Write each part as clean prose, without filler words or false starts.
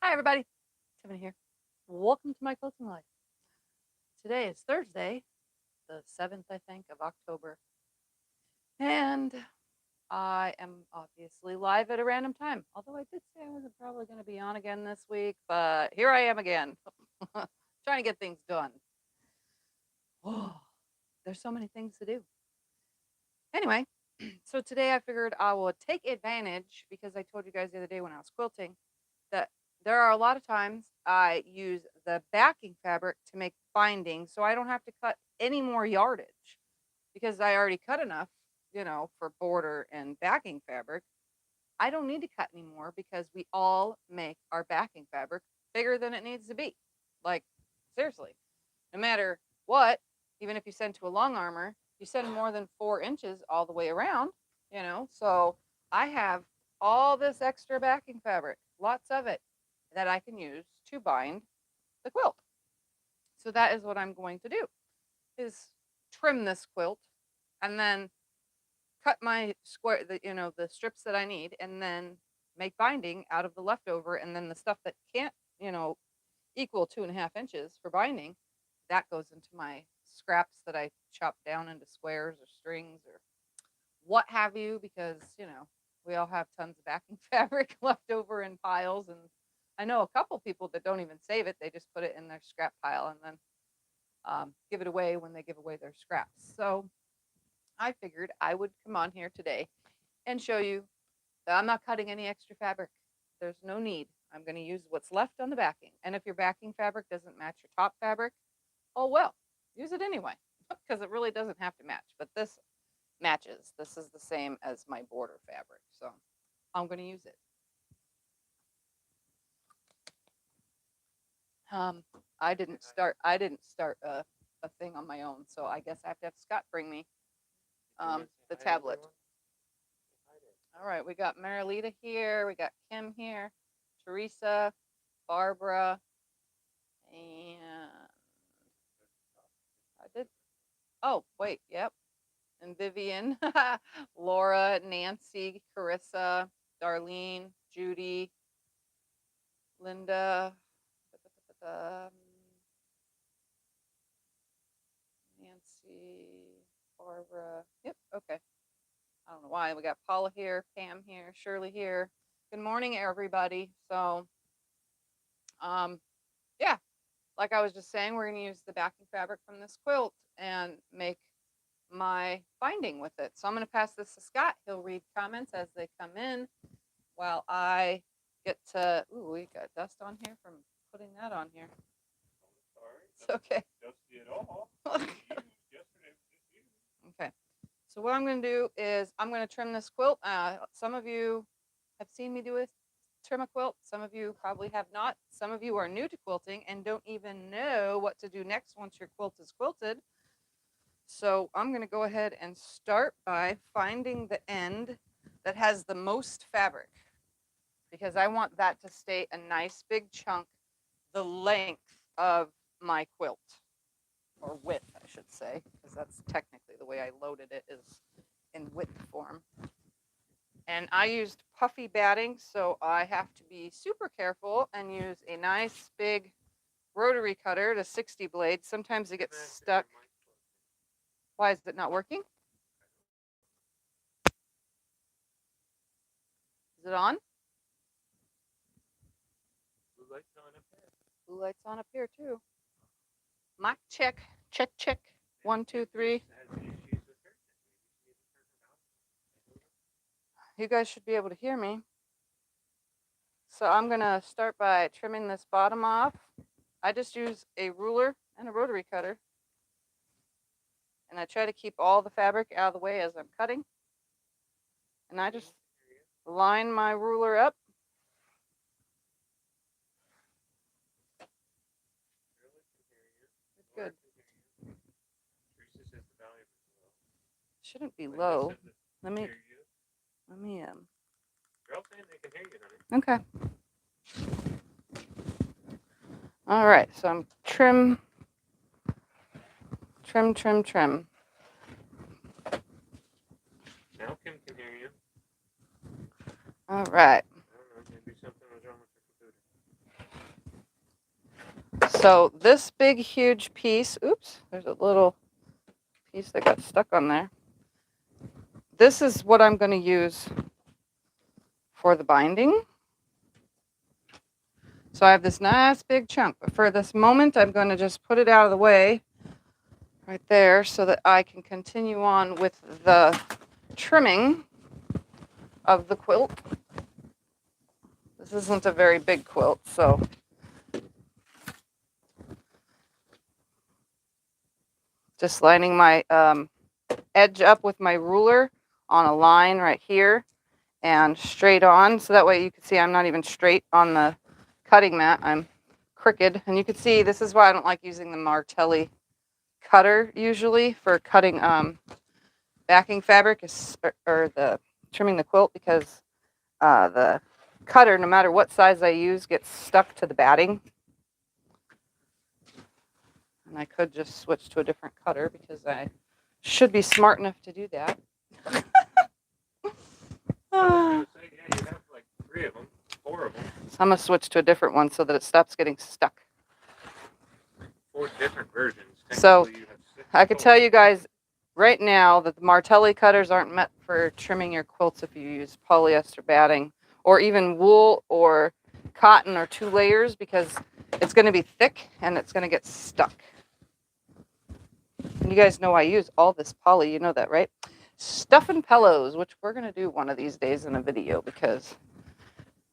Hi everybody, Tiffany here. Welcome to my quilting life. Today is Thursday, the 7th, I think, of October. And I am obviously live at a random time. Although I did say I wasn't probably going to be on again this week, but here I am again, trying to get things done. Oh, there's so many things to do. Anyway, so today I figured I will take advantage, because I told you guys the other day when I was quilting that there are a lot of times I use the backing fabric to make binding, so I don't have to cut any more yardage because I already cut enough, for border and backing fabric. I don't need to cut anymore because we all make our backing fabric bigger than it needs to be. Like, seriously, no matter what, even if you send to a long armor, you send more than 4 inches all the way around, so I have all this extra backing fabric, lots of it, that I can use to bind the quilt. So that is what I'm going to do, is trim this quilt and then cut my square, the strips that I need, and then make binding out of the leftover. And then the stuff that can't, equal 2.5 inches for binding, that goes into my scraps that I chop down into squares or strings or what have you, because, we all have tons of backing fabric left over in piles. And I know a couple people that don't even save it. They just put it in their scrap pile and then give it away when they give away their scraps. So I figured I would come on here today and show you that I'm not cutting any extra fabric. There's no need. I'm going to use what's left on the backing. And if your backing fabric doesn't match your top fabric, oh well, use it anyway, because it really doesn't have to match. But this matches. This is the same as my border fabric, so I'm going to use it. I didn't start a thing on my own, so I guess I have to have Scott bring me the tablet. All right, we got Marilita here, we got Kim here, Teresa, Barbara, and I did. Oh wait, yep, and Vivian, Laura, Nancy, Carissa, Darlene, Judy, Linda, Nancy, Barbara. Yep, okay. I don't know why. We got Paula here, Pam here, Shirley here. Good morning, everybody. So, yeah, like I was just saying, we're going to use the backing fabric from this quilt and make my binding with it. So I'm going to pass this to Scott. He'll read comments as they come in while I get to, ooh, we got dust on here from putting that on here. It's okay. Dusty at all. Okay. So what I'm going to do is I'm going to trim this quilt. Some of you have seen me do a trim a quilt. Some of you probably have not. Some of you are new to quilting and don't even know what to do next once your quilt is quilted. So I'm going to go ahead and start by finding the end that has the most fabric, because I want that to stay a nice big chunk the length of my quilt, or width, I should say, because that's technically the way I loaded it, is in width form. And I used puffy batting, so I have to be super careful and use a nice big rotary cutter to 60 blades. Sometimes it gets stuck. Why is it not working? Is it on? Blue light's on up here. Blue light's on up here too. Mic check, check, check. 1, 2, 3. You guys should be able to hear me. So I'm gonna start by trimming this bottom off. I just use a ruler and a rotary cutter. And I try to keep all the fabric out of the way as I'm cutting. And I just line my ruler up. Good. Shouldn't be low. Let me Okay. All right, so I'm trim. Now Kim can hear you. All right. I don't know, maybe something was wrong with the computer. So this big, huge piece, oops, there's a little piece that got stuck on there. This is what I'm going to use for the binding. So I have this nice big chunk, but for this moment, I'm going to just put it out of the way right there so that I can continue on with the trimming of the quilt. This isn't a very big quilt, so just lining my edge up with my ruler on a line right here and straight on, so that way you can see I'm not even straight on the cutting mat, I'm crooked. And you can see this is why I don't like using the Martelli cutter usually for cutting backing fabric or the trimming the quilt, because the cutter, no matter what size I use, gets stuck to the batting. And I could just switch to a different cutter because I should be smart enough to do that. Yeah, you have like 3 of them, 4 of them. So I'm going to switch to a different one so that it stops getting stuck. 4 different versions. So you have 6 I could tell you guys right now that the Martelli cutters aren't meant for trimming your quilts if you use polyester batting or even wool or cotton or 2 layers, because it's going to be thick and it's going to get stuck. And you guys know I use all this poly, you know that, right? Stuffing pillows, which we're going to do one of these days in a video because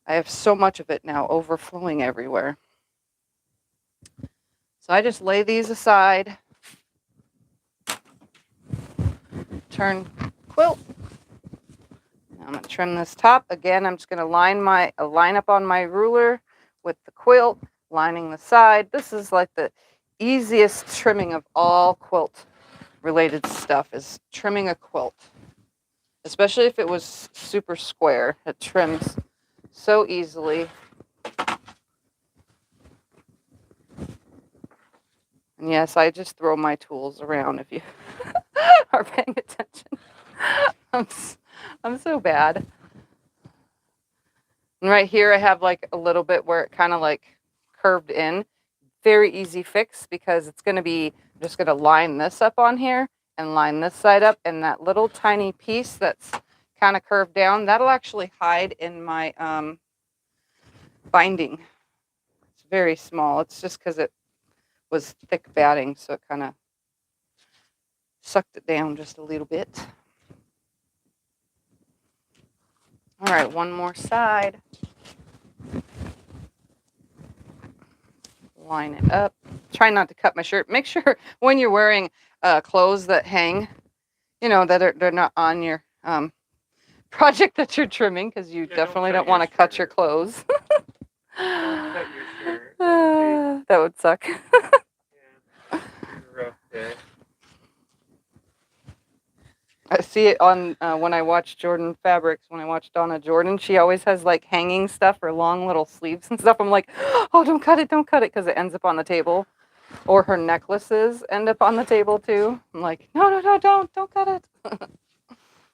I have so much of it now overflowing everywhere. So I just lay these aside, turn quilt. Now I'm going to trim this top. Again, I'm just going to line up on my ruler with the quilt, lining the side. This is like the easiest trimming of all quilt related stuff, is trimming a quilt. Especially if it was super square. It trims so easily. And yes, I just throw my tools around if you are paying attention. I'm so bad. And right here I have like a little bit where it kind of like curved in. Very easy fix because it's going to be, I'm just going to line this up on here and line this side up, and that little tiny piece that's kind of curved down, that'll actually hide in my binding. It's very small. It's just because it was thick batting, so it kind of sucked it down just a little bit. All right, one more side. Line it up. Try not to cut my shirt. Make sure when you're wearing clothes that hang, you know, that they're not on your project that you're trimming, because you definitely don't want to cut your clothes. Don't cut your shirt. That would suck. Yeah. Rough day. I see it on when I watch Jordan Fabrics, when I watch Donna Jordan, she always has like hanging stuff or long little sleeves and stuff. I'm like, oh, don't cut it, because it ends up on the table. Or her necklaces end up on the table too. I'm like, no, don't cut it.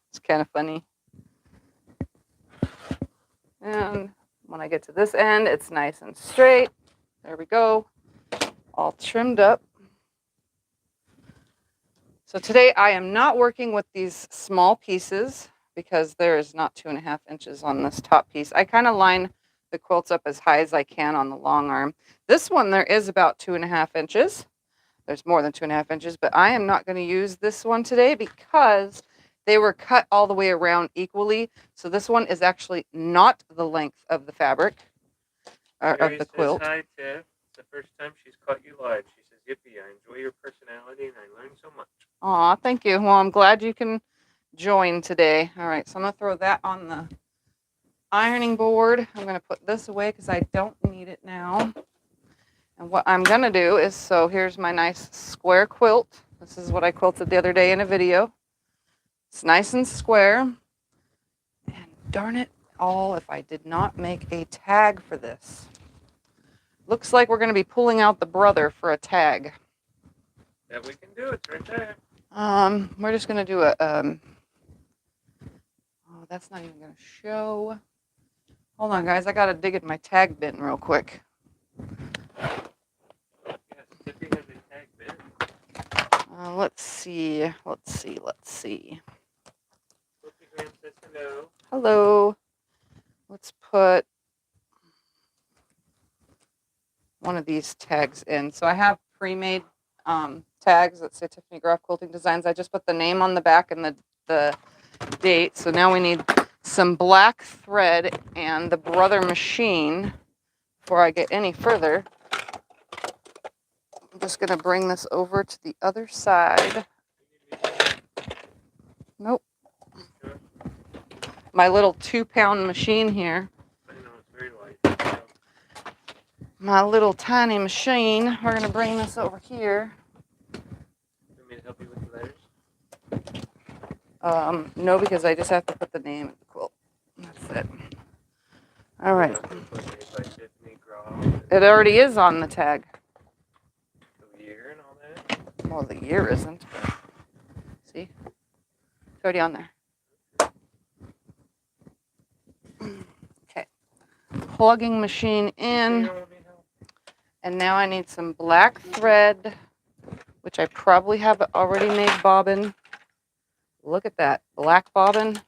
It's kind of funny. And when I get to this end, it's nice and straight. There we go. All trimmed up. So today I am not working with these small pieces because there is not 2.5 inches on this top piece. I kind of line the quilts up as high as I can on the long arm. This one, there is about 2.5 inches. There's more than 2.5 inches, but I am not going to use this one today because they were cut all the way around equally. So this one is actually not the length of the fabric of the quilt. Hi, Tiff. It's the first time she's caught you live. She says, "Yippee! I enjoy your personality and I learned so much." Aw, thank you. Well, I'm glad you can join today. All right, so I'm going to throw that on the ironing board. I'm going to put this away because I don't need it now. And what I'm going to do is, so here's my nice square quilt. This is what I quilted the other day in a video. It's nice and square. And darn it all if I did not make a tag for this. Looks like we're going to be pulling out the brother for a tag. That we can do. It's right there. We're just going to do a, oh, that's not even going to show. Hold on, guys. I got to dig in my tag bin real quick. Let's see. Quiltigram says hello. Hello. Let's put one of these tags in. So I have pre-made tags that say Tiffany Groff Quilting Designs. I just put the name on the back and the date. So now we need some black thread and the Brother machine. Before I get any further, I'm just going to bring this over to the other side. Nope. My little 2-pound machine here. I know, it's very light. My little tiny machine. We're going to bring this over here. Want me to help you with the letters? No, because I just have to put the name of the quilt. That's it. All right. By Tiffany Groff. It already is on the tag. The year and all that? Well, the year isn't. But see? It's already on there. Okay. Plugging machine in. And now I need some black thread, which I probably have already made bobbin. Look at that. Black bobbin.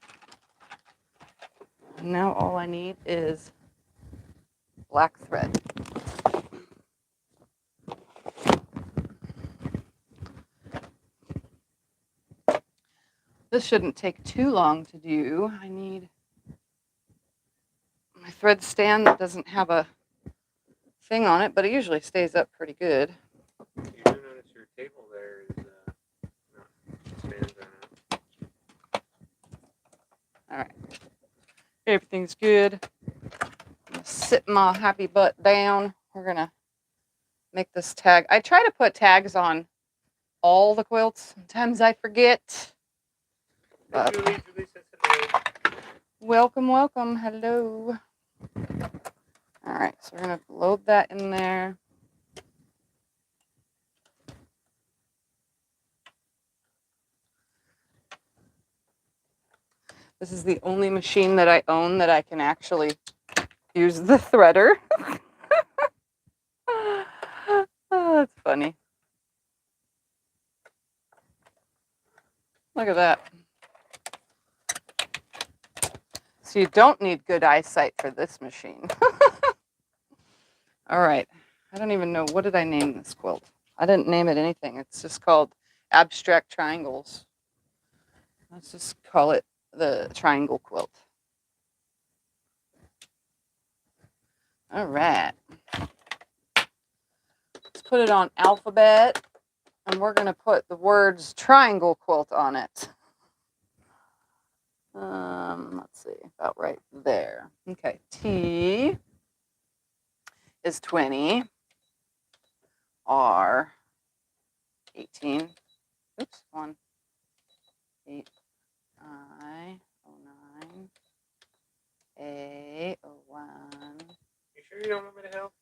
And now all I need is black thread. This shouldn't take too long to do. I need my thread stand that doesn't have a thing on it, but it usually stays up pretty good. You do notice your table there is not stands on it. All right. Everything's good. I'm gonna sit my happy butt down. We're gonna make this tag. I try to put tags on all the quilts. Sometimes I forget. Julie says hello. Welcome. Hello. All right, so we're gonna load that in there. This is the only machine that I own that I can actually use the threader. Oh, that's funny. Look at that. So you don't need good eyesight for this machine. All right. I don't even know. What did I name this quilt? I didn't name it anything. It's just called Abstract Triangles. Let's just call it the Triangle Quilt. All right. Let's put it on alphabet. And we're going to put the words Triangle Quilt on it. Let's see, about right there. Okay, T is 20, R 18, oops, 1, 8, I 09, A 01. You sure you don't want me to help?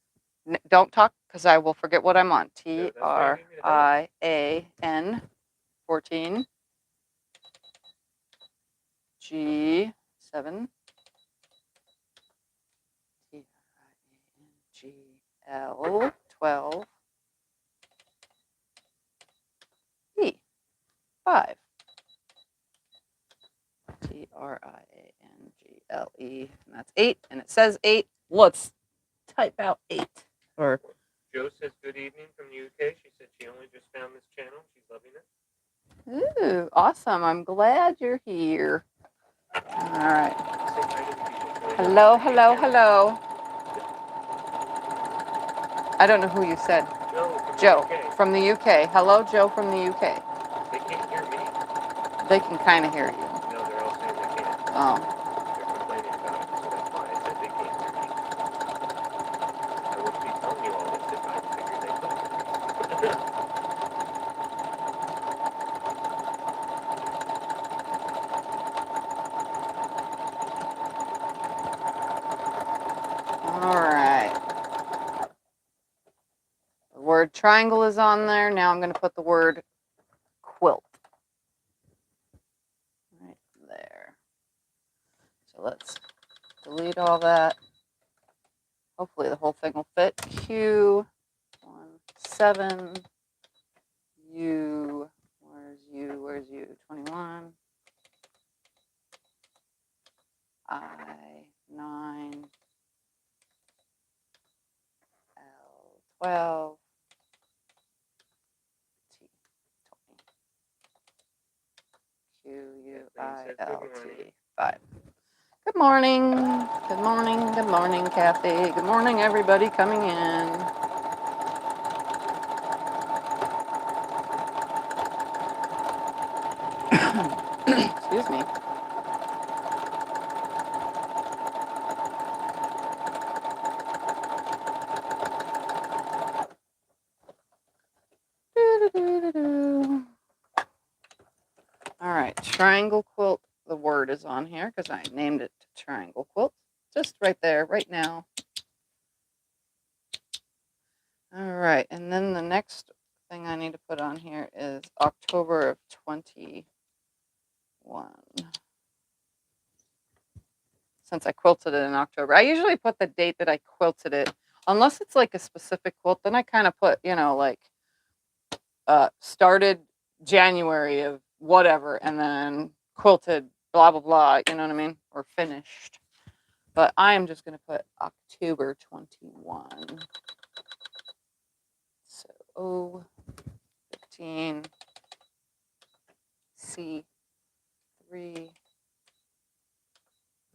Don't talk because I will forget what I'm on. TRIAN 14, G 7, TRIANGL 12, E 5, TRIANGLE, and that's 8, and it says 8. Let's type out 8. Or Joe says good evening from the UK. She said she only just found this channel. She's loving it. ooh, awesome! I'm glad you're here. All right. Hello. I don't know who you said. Joe from the UK. Hello, Joe from the UK. They can't hear me. They can kind of hear you. No, they're all saying they can't. Oh. They're complaining about it, so that's why I said they can't hear me. I wouldn't be telling you all this if I figured they could hear me. All right. The word triangle is on there. Now I'm going to put the word quilt. Right there. So let's delete all that. Hopefully the whole thing will fit. Q 17, U where's you? 21. I9. L12. T20. QUILT 5. Good morning. Good morning. Good morning, Kathy. Good morning, everybody coming in. Excuse me. All right, triangle quilt. The word is on here because I named it triangle quilt. Just right there, right now. All right, and then the next thing I need to put on here is October of 21. Since I quilted it in October. I usually put the date that I quilted it, unless it's like a specific quilt, then I kind of put, like started January of whatever and then quilted blah, blah, blah, you know what I mean? Or finished. But I am just going to put October 21. So O15 C3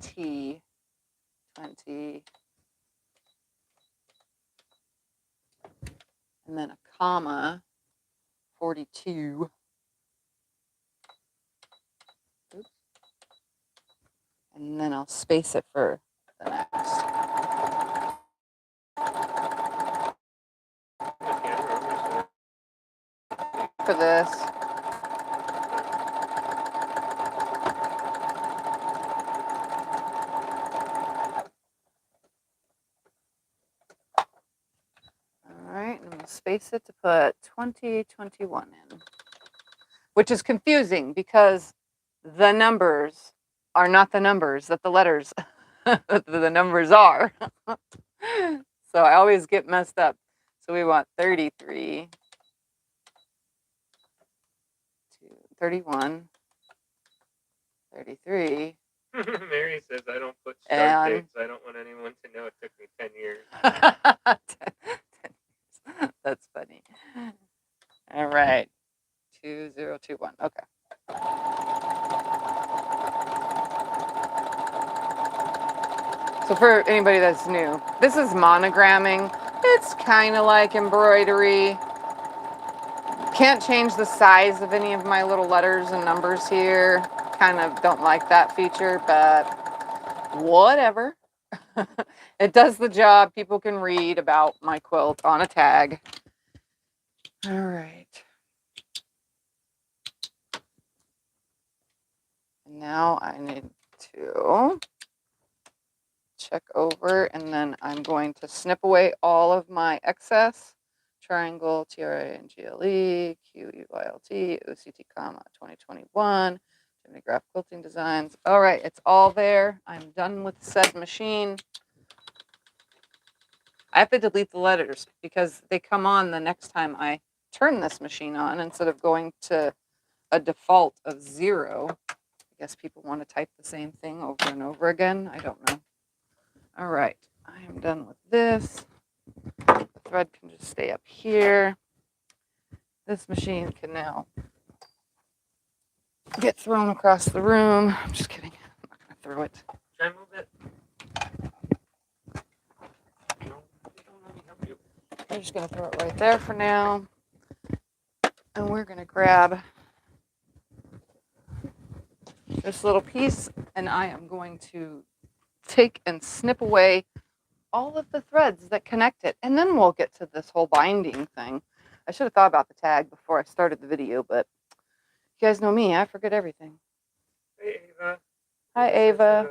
T20 and then a comma 42. Oops. And then I'll space it for the next. For this. All right, and we'll space it to put 2021 in, which is confusing because the numbers are not the numbers that the letters, the numbers are. So I always get messed up. So we want 33 to 31, 33. Mary says I don't put start dates. I don't want anyone to know it took me 10 years. 10 years. That's funny. All right. 2021. Okay. So for anybody that's new, this is monogramming. It's kind of like embroidery. Can't change the size of any of my little letters and numbers here. Kind of don't like that feature, but whatever. It does the job. People can read about my quilt on a tag. All right. And now I need to check over, and then I'm going to snip away all of my excess. Triangle, TRANGLE, QUILT, OCT, comma, 2021, Tiffany Groff Quilting Designs. All right, it's all there. I'm done with said machine. I have to delete the letters because they come on the next time I turn this machine on instead of going to a default of 0. I guess people want to type the same thing over and over again. I don't know. All right, I am done with this. The thread can just stay up here. This machine can now get thrown across the room. I'm just kidding. I'm not going to throw it. Should I move it? No, don't let me help you. I'm just going to throw it right there for now. And we're going to grab this little piece, and I am going to take and snip away all of the threads that connect it, and then we'll get to this whole binding thing. I should have thought about the tag before I started the video, but you guys know me, I forget everything. Hey, Ava. Hi, Ava.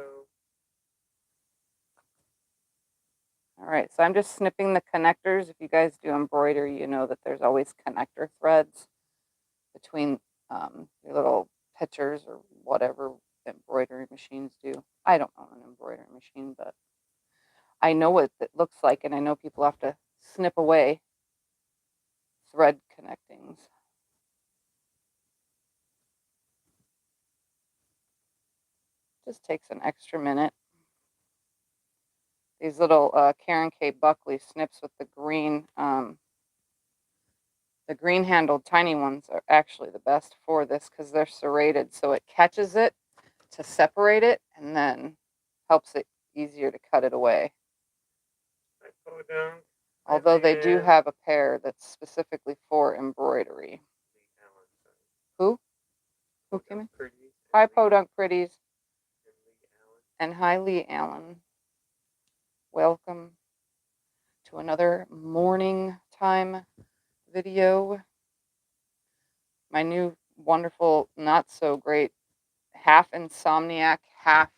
All right, so I'm just snipping the connectors. If you guys do embroidery, you know that there's always connector threads between your little pictures or whatever embroidery machines do. I don't own an embroidery machine, but I know what it looks like, and I know people have to snip away thread connectings. Just takes an extra minute. These little Karen K. Buckley snips with the green handled tiny ones are actually the best for this because they're serrated, so it catches it to separate it and then helps it easier to cut it away. Although they do have a pair that's specifically for embroidery. Who? Who came in? Hi, Podunk Pretties. And hi, Lee Allen. Welcome to another morning time video. My new wonderful, not so great, half insomniac, half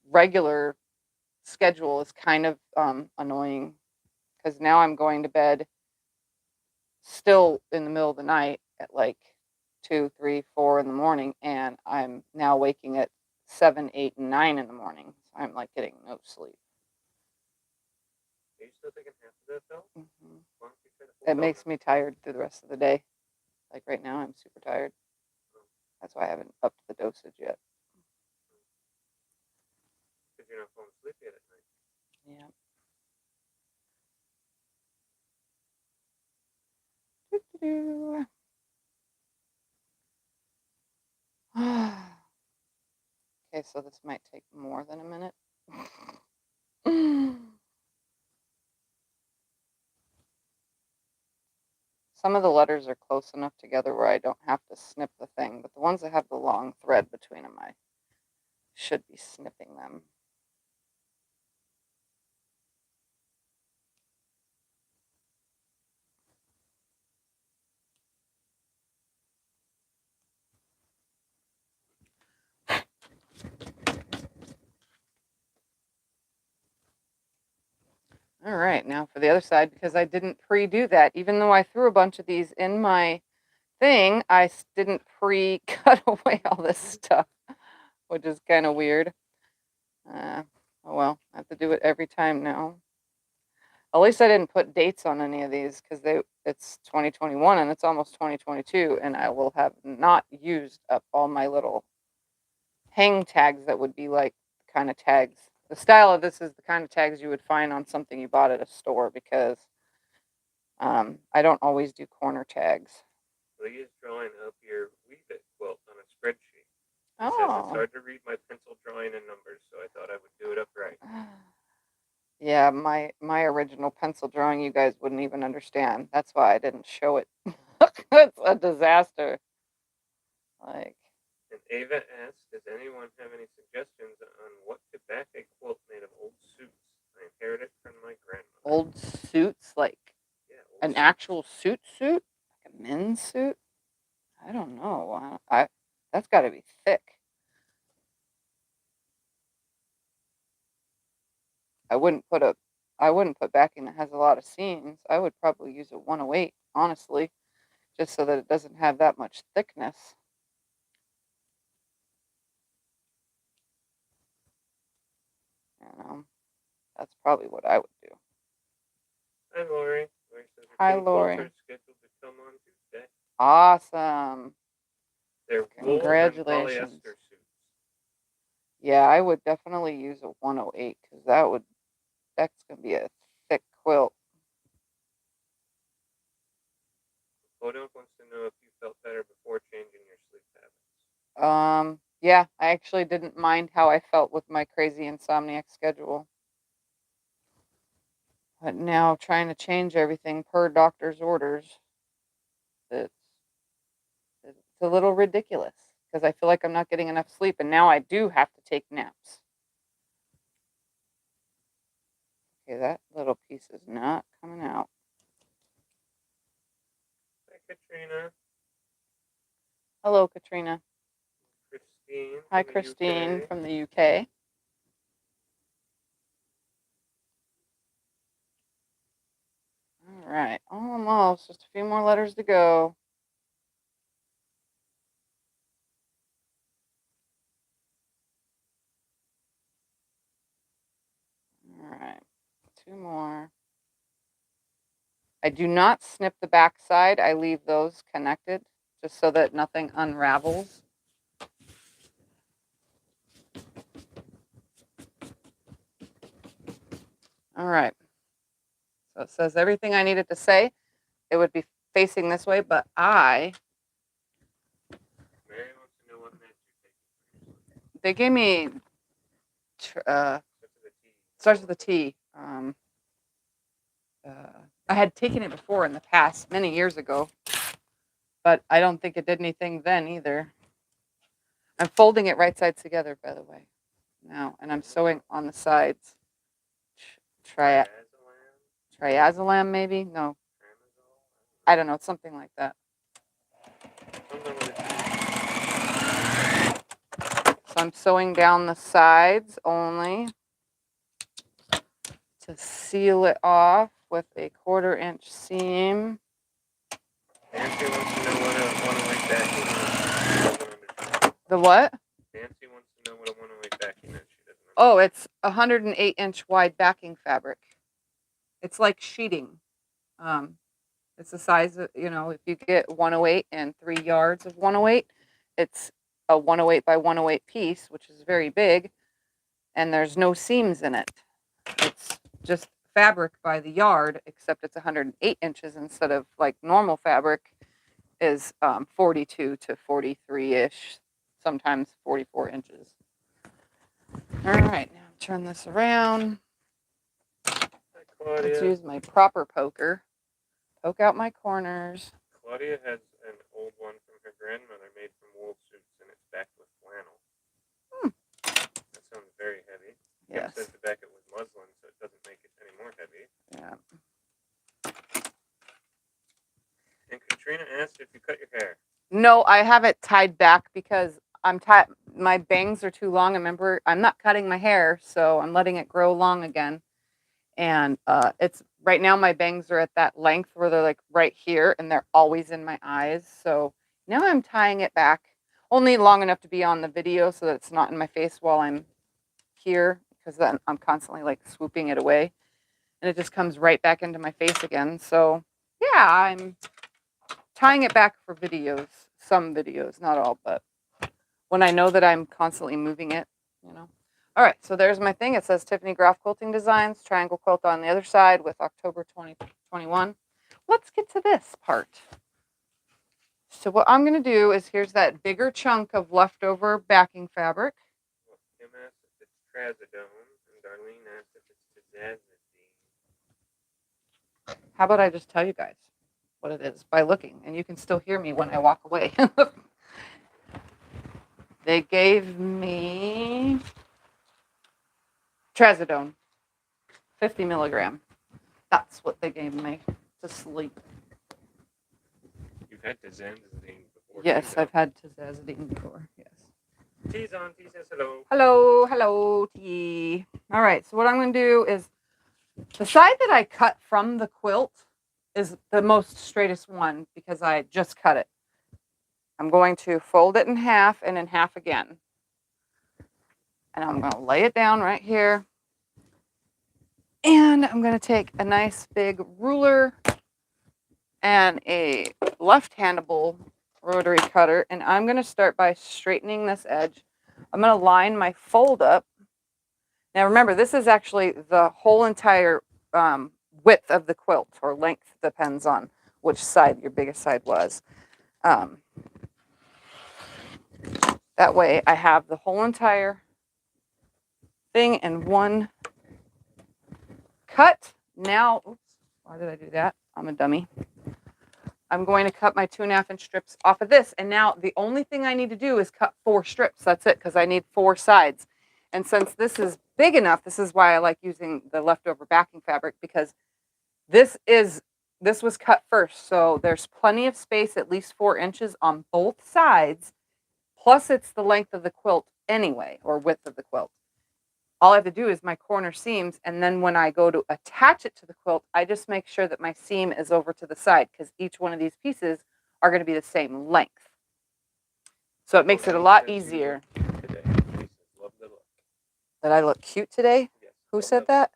regular schedule is kind of annoying because now I'm going to bed still in the middle of the night at like 2, 3, 4 in the morning, and I'm now waking at 7, 8, and 9 in the morning. So I'm like getting no sleep. Are you still taking half of that though? Mm-hmm. It makes me tired through the rest of the day. Like right now, I'm super tired. That's why I haven't upped the dosage yet. Because you're not falling asleep yet at night. Yeah. Okay, so this might take more than a minute. Some of the letters are close enough together where I don't have to snip the thing, but the ones that have the long thread between them, I should be snipping them. All right, now for the other side, because I didn't pre-do that. Even though I threw a bunch of these in my thing, I didn't pre-cut away all this stuff, which is kind of weird. Oh well, I have to do it every time now. At least I didn't put dates on any of these because it's 2021 and it's almost 2022, and I will have not used up all my little hang tags that would be like the kind of tags. The style of this is the kind of tags you would find on something you bought at a store because I don't always do corner tags. Leah's drawing up your Weave It quilt on a spreadsheet. She says it's Oh. hard to read my pencil drawing and numbers, so I thought I would do it up right. Yeah, my original pencil drawing you guys wouldn't even understand. That's why I didn't show it. It's a disaster. Like, And Ava asks, does anyone have any suggestions on what to back a quilt made of old suits? I inherited from my grandmother. old suits, like an suits. actual suit, like a men's suit. I don't know. That's got to be thick. I wouldn't put backing that has a lot of seams. I would probably use a 108, honestly, just so that it doesn't have that much thickness. You know, that's probably what I would do. Hi, Lori. Lori says her Hi, pink Lori. quilts are scheduled to come on Tuesday. Awesome. They're Congratulations. wool and polyester suits. Yeah, I would definitely use a 108 because that's going to be a thick quilt. Podunk wants to know if you felt better before changing your sleep habits. Yeah, I actually didn't mind how I felt with my crazy insomniac schedule. But now trying to change everything per doctor's orders, it's a little ridiculous because I feel like I'm not getting enough sleep, and now I do have to take naps. Okay, that little piece is not coming out. Hi, Katrina. Hello, Katrina. Christine. Hi, Christine from the UK. All right, almost. Just a few more letters to go. All right, 2 more. I do not snip the back side. I leave those connected just so that nothing unravels. All right. So it says everything I needed to say. It would be facing this way, but Mary wants to know what meds you're taking. they gave me, starts with a T. I had taken it before in the past, many years ago, but I don't think it did anything then either. I'm folding it right sides together, by the way, now, and I'm sewing on the sides. Triazolam, maybe? No, I don't know. It's something like that. So I'm sewing down the sides only to seal it off with a 1/4 inch seam. Nancy wants to know what a one-away backing is. The what? Nancy wants to know what a one-away backing is. She doesn't know. Oh, it's 108-inch wide backing fabric. It's like sheeting. It's the size of, if you get 108 and 3 yards of 108, it's a 108 by 108 piece, which is very big, and there's no seams in it. It's just fabric by the yard, except it's 108 inches instead of like normal fabric is 42 to 43-ish, sometimes 44 inches. All right, now turn this around. Let's use my proper poker. Poke out my corners. Claudia has an old one from her grandmother made from wool suits, and it's backed with flannel. That sounds very heavy. Yes. Kim says to back it with muslin so it doesn't make it any more heavy. Yeah. And Katrina asked if you cut your hair. No, I have it tied back because my bangs are too long. Remember, I'm not cutting my hair, so I'm letting it grow long again. And it's right now my bangs are at that length where they're like right here and they're always in my eyes. So now I'm tying it back only long enough to be on the video so that it's not in my face while I'm here, because then I'm constantly like swooping it away and it just comes right back into my face again. So yeah, I'm tying it back for videos, some videos, not all, but when I know that I'm constantly moving it, All right, so there's my thing. It says Tiffany Groff Quilting Designs, triangle quilt on the other side with October 2021. Let's get to this part. So what I'm going to do is, here's that bigger chunk of leftover backing fabric. Well, Kim asked if it's trazodone, and Darlene asked if it's tazazidine. How about I just tell you guys what it is by looking, and you can still hear me when I walk away. They gave me trazodone, 50 milligram. That's what they gave me to sleep. You've had tazazidine before. Yes, I've had tazazidine before. Yes. T's on. T says hello. Hello, T. All right, so what I'm going to do is, the side that I cut from the quilt is the most straightest one because I just cut it. I'm going to fold it in half and in half again. And I'm going to lay it down right here. And I'm going to take a nice big ruler and a left-handable rotary cutter. And I'm going to start by straightening this edge. I'm going to line my fold up. Now remember, this is actually the whole entire width of the quilt, or length, depends on which side your biggest side was. That way I have the whole entire thing in one cut. Now, oops, why did I do that? I'm a dummy. I'm going to cut my 2.5 inch strips off of this. And now the only thing I need to do is cut 4 strips. That's it, because I need 4 sides. And since this is big enough, this is why I like using the leftover backing fabric, because this was cut first. So there's plenty of space, at least 4 inches on both sides. Plus it's the length of the quilt anyway, or width of the quilt. All I have to do is my corner seams, and then when I go to attach it to the quilt, I just make sure that my seam is over to the side, because each one of these pieces are going to be the same length. So it makes it a lot easier. Did I look cute today? Who said that?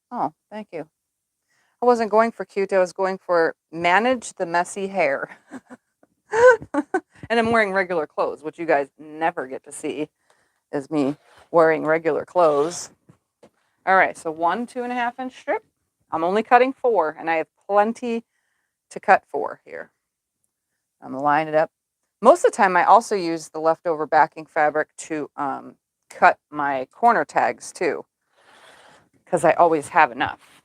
Oh, thank you. I wasn't going for cute. I was going for manage the messy hair. And I'm wearing regular clothes, which you guys never get to see, is me wearing regular clothes. All All right, so 1 2.5-inch strip. I'm only cutting 4, and I have plenty to cut for here. I'm gonna line it up. Most of the time, I also use the leftover backing fabric to cut my corner tags too, because I always have enough.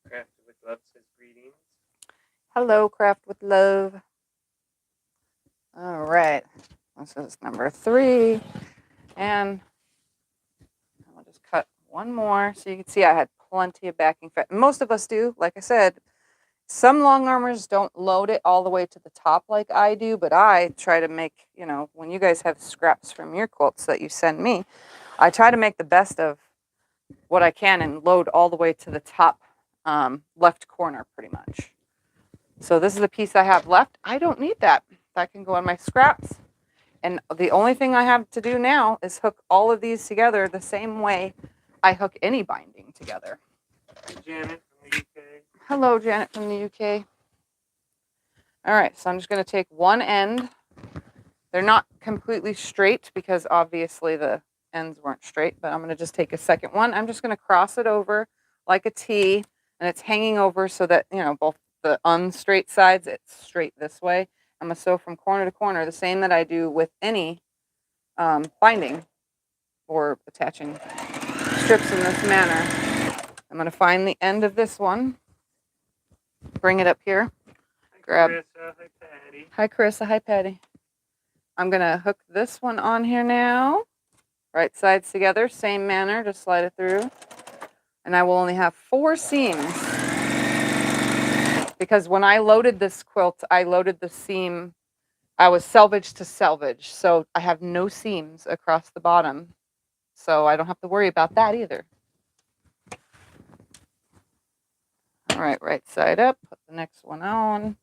Craft with Love says greetings. Hello, Craft with Love. All right, this is number 3, and I'll just cut one more so you can see I had plenty of backing fabric. Most of us do, like I said. Some long armors don't load it all the way to the top like I do, but I try to make, when you guys have scraps from your quilts that you send me, I try to make the best of what I can and load all the way to the top left corner pretty much. So this is the piece I have left. I don't need that. That can go on my scraps. And the only thing I have to do now is hook all of these together the same way I hook any binding together. Hey, Janet from the UK. Hello, Janet from the UK. All right, so I'm just going to take one end. They're not completely straight because obviously the ends weren't straight, but I'm going to just take a second one. I'm just going to cross it over like a T, and it's hanging over so that, both the unstraight sides, it's straight this way. I'm going to sew from corner to corner, the same that I do with any binding or attaching strips in this manner. I'm going to find the end of this one, bring it up here. Grab. Carissa, hi Patty. Hi Carissa, hi Patty. I'm going to hook this one on here now. Right sides together, same manner, just slide it through. And I will only have 4 seams. Because when I loaded this quilt, I loaded the seam, I was selvage to selvage. So I have no seams across the bottom. So I don't have to worry about that either. All right, right side up, put the next one on.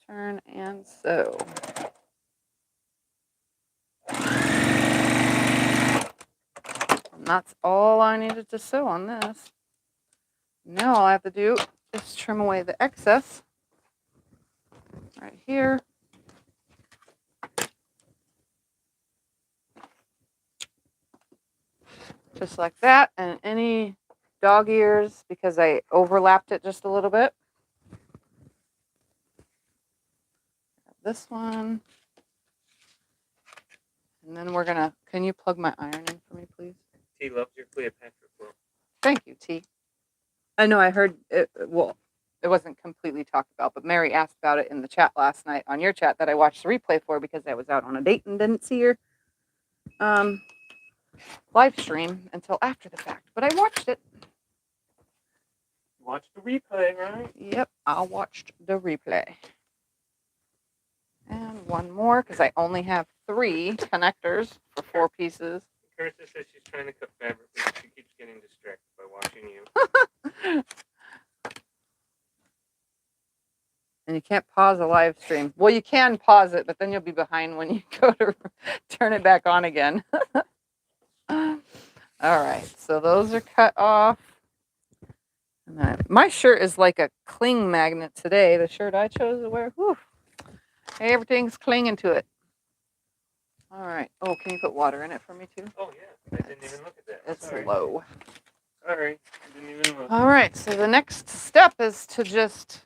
Turn and sew. And that's all I needed to sew on this. Now all I have to do is trim away the excess right here. Just like that, and any dog ears, because I overlapped it just a little bit. This one. And then we're gonna, can you plug my iron in for me, please? T loves your Cleopatra quilt. Thank you, T. I know I heard it, well, it wasn't completely talked about, but Mary asked about it in the chat last night, on your chat, that I watched the replay for because I was out on a date and didn't see her live stream until after the fact, but I watched it. Watch the replay, right? Yep, I watched the replay. And one more, because I only have 3 connectors for 4 pieces. Carissa says she's trying to cut fabric, but she keeps getting distracted by watching you. And you can't pause a live stream. Well, you can pause it, but then you'll be behind when you go to turn it back on again. All right, so those are cut off. And my shirt is like a cling magnet today. The shirt I chose to wear. Whew. Everything's clinging to it. All right. Oh, can you put water in it for me too? Oh yeah, I didn't even look at that. It's Sorry. low. Sorry, I didn't even look. All right, so the next step is to just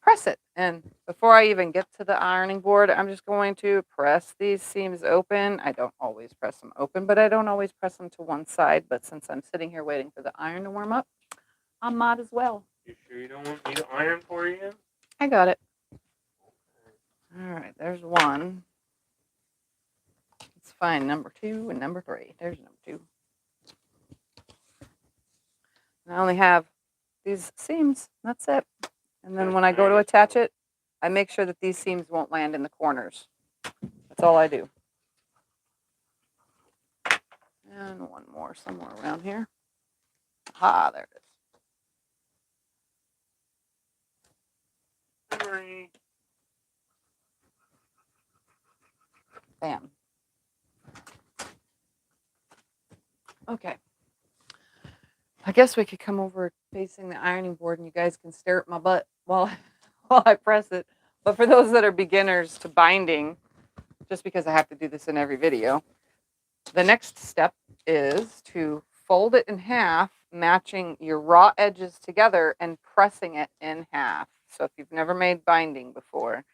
press it. And before I even get to the ironing board, I'm just going to press these seams open. I don't always press them open, but I don't always press them to one side. But since I'm sitting here waiting for the iron to warm up, I might as well. You sure you don't want me to iron for you? I got it. All right, there's one. Let's find number 2 and number 3. There's number 2. And I only have these seams. That's it. And then when I go to attach it, I make sure that these seams won't land in the corners. That's all I do. And one more somewhere around here. Ah, there it is. Sorry. Bam. Okay. I guess we could come over facing the ironing board and you guys can stare at my butt while I press it. But for those that are beginners to binding, just because I have to do this in every video. The next step is to fold it in half, matching your raw edges together and pressing it in half. So if you've never made binding before,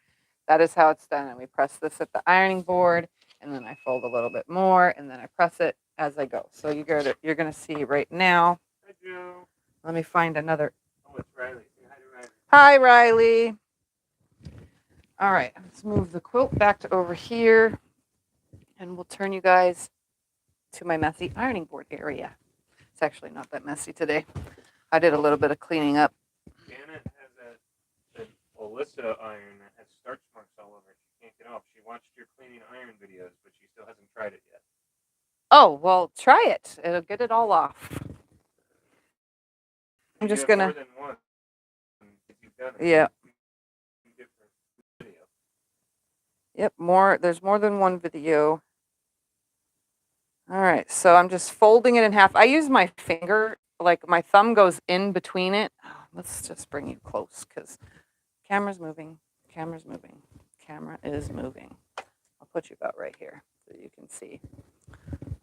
that is how it's done. And we press this at the ironing board, and then I fold a little bit more, and then I press it as I go. So you're gonna see right now. Hi, Joe. Let me find another. Oh, it's Riley. Say hi to Riley. Hi, Riley. All right, let's move the quilt back to over here, and we'll turn you guys to my messy ironing board area. It's actually not that messy today. I did a little bit of cleaning up. Janet has an Alyssa iron that has starch marks all over it. She can't get off. She watched your cleaning iron videos, but she still hasn't tried it yet. Oh, well, try it. It'll get it all off. I'm You just have gonna. more than one. If you've done it. Yeah. Different video. Yep, there's more than one video. All right, so I'm just folding it in half. I use my finger, like my thumb goes in between it. Let's just bring you close because camera's moving, camera is moving. I'll put you about right here so you can see.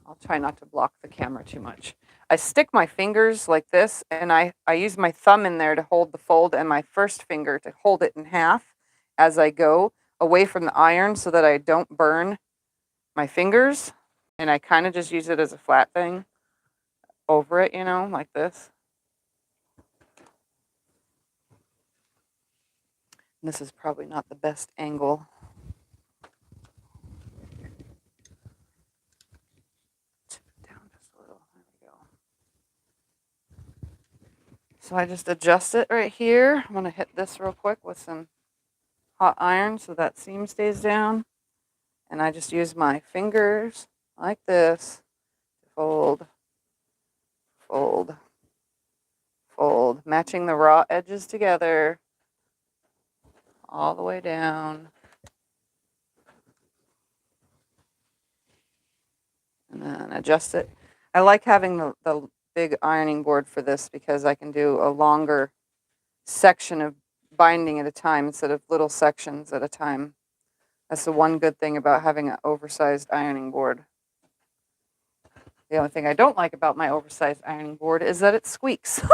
I'll try not to block the camera too much. I stick my fingers like this, and I use my thumb in there to hold the fold and my first finger to hold it in half as I go away from the iron so that I don't burn my fingers. And I kind of just use it as a flat thing over it, like this. And this is probably not the best angle. Tip it down just a little. There we go. So I just adjust it right here. I'm going to hit this real quick with some hot iron so that seam stays down. And I just use my fingers like this. Fold, fold, fold, matching the raw edges together all the way down. And then adjust it. I like having the big ironing board for this because I can do a longer section of binding at a time instead of little sections at a time. That's the one good thing about having an oversized ironing board. The only thing I don't like about my oversized ironing board is that it squeaks.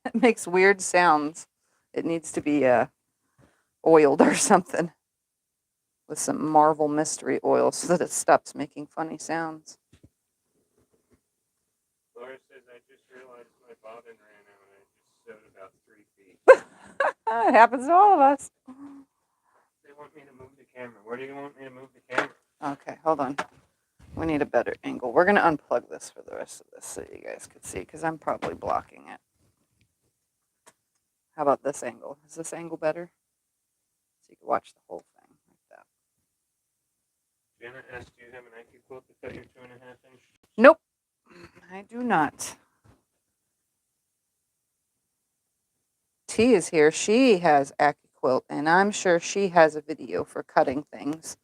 It makes weird sounds. It needs to be oiled or something with some Marvel Mystery Oil so that it stops making funny sounds. Laura says, I just realized my bobbin ran out and I just sewed about 3 feet. It happens to all of us. They want me to move the camera. Where do you want me to move the camera? Okay, hold on. We need a better angle. We're going to unplug this for the rest of this so you guys can see because I'm probably blocking it. How about this angle? Is this angle better? So you can watch the whole thing like that. Janet asked, do you have an Nike quilt to cut your 2.5 inch? Nope, I do not. T is here. She has Quilt, and I'm sure she has a video for cutting things.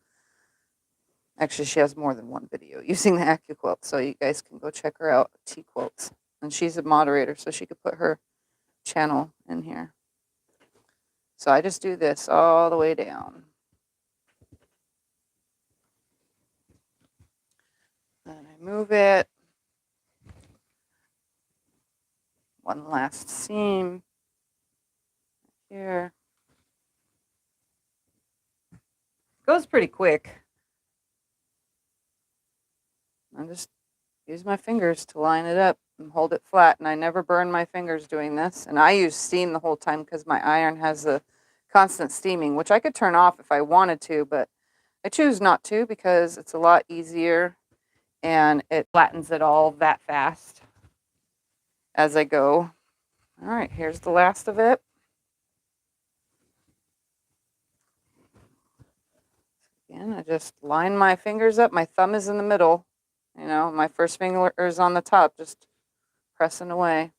Actually, she has more than one video using the Quilt, so you guys can go check her out, T Quilts. And she's a moderator, so she could put her channel in here. So I just do this all the way down. Then I move it. One last seam here. Goes pretty quick. I just use my fingers to line it up and hold it flat, and I never burn my fingers doing this. And I use steam the whole time because my iron has the constant steaming, which I could turn off if I wanted to, but I choose not to because it's a lot easier and it flattens it all that fast as I go. All right, here's the last of it. Again, I just line my fingers up. My thumb is in the middle. My first finger is on the top, just pressing away.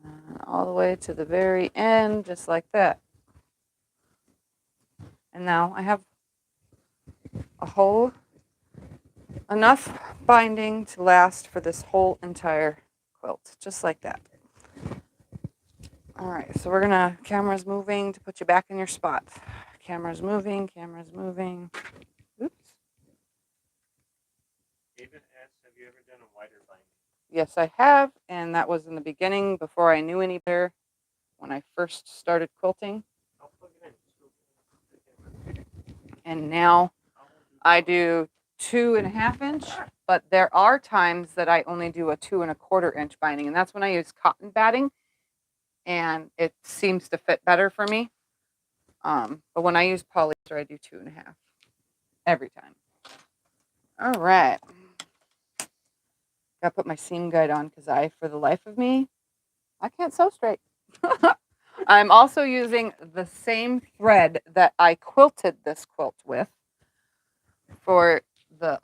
And all the way to the very end, just like that. And now I have a whole enough binding to last for this whole entire quilt, just like that. All right, so we're gonna, camera's moving to put you back in your spot. Camera's moving, camera's moving. Oops. David asks, have you ever done a wider binding? Yes, I have, and that was in the beginning before I knew any better when I first started quilting. I'll plug it in. And now I do 2.5 inch, but there are times that I only do a 2 1/4 inch binding, and that's when I use cotton batting, and it seems to fit better for me. But when I use polyester, I do 2.5 every time. All right. Gotta put my seam guide on because for the life of me, I can't sew straight. I'm also using the same thread that I quilted this quilt with for the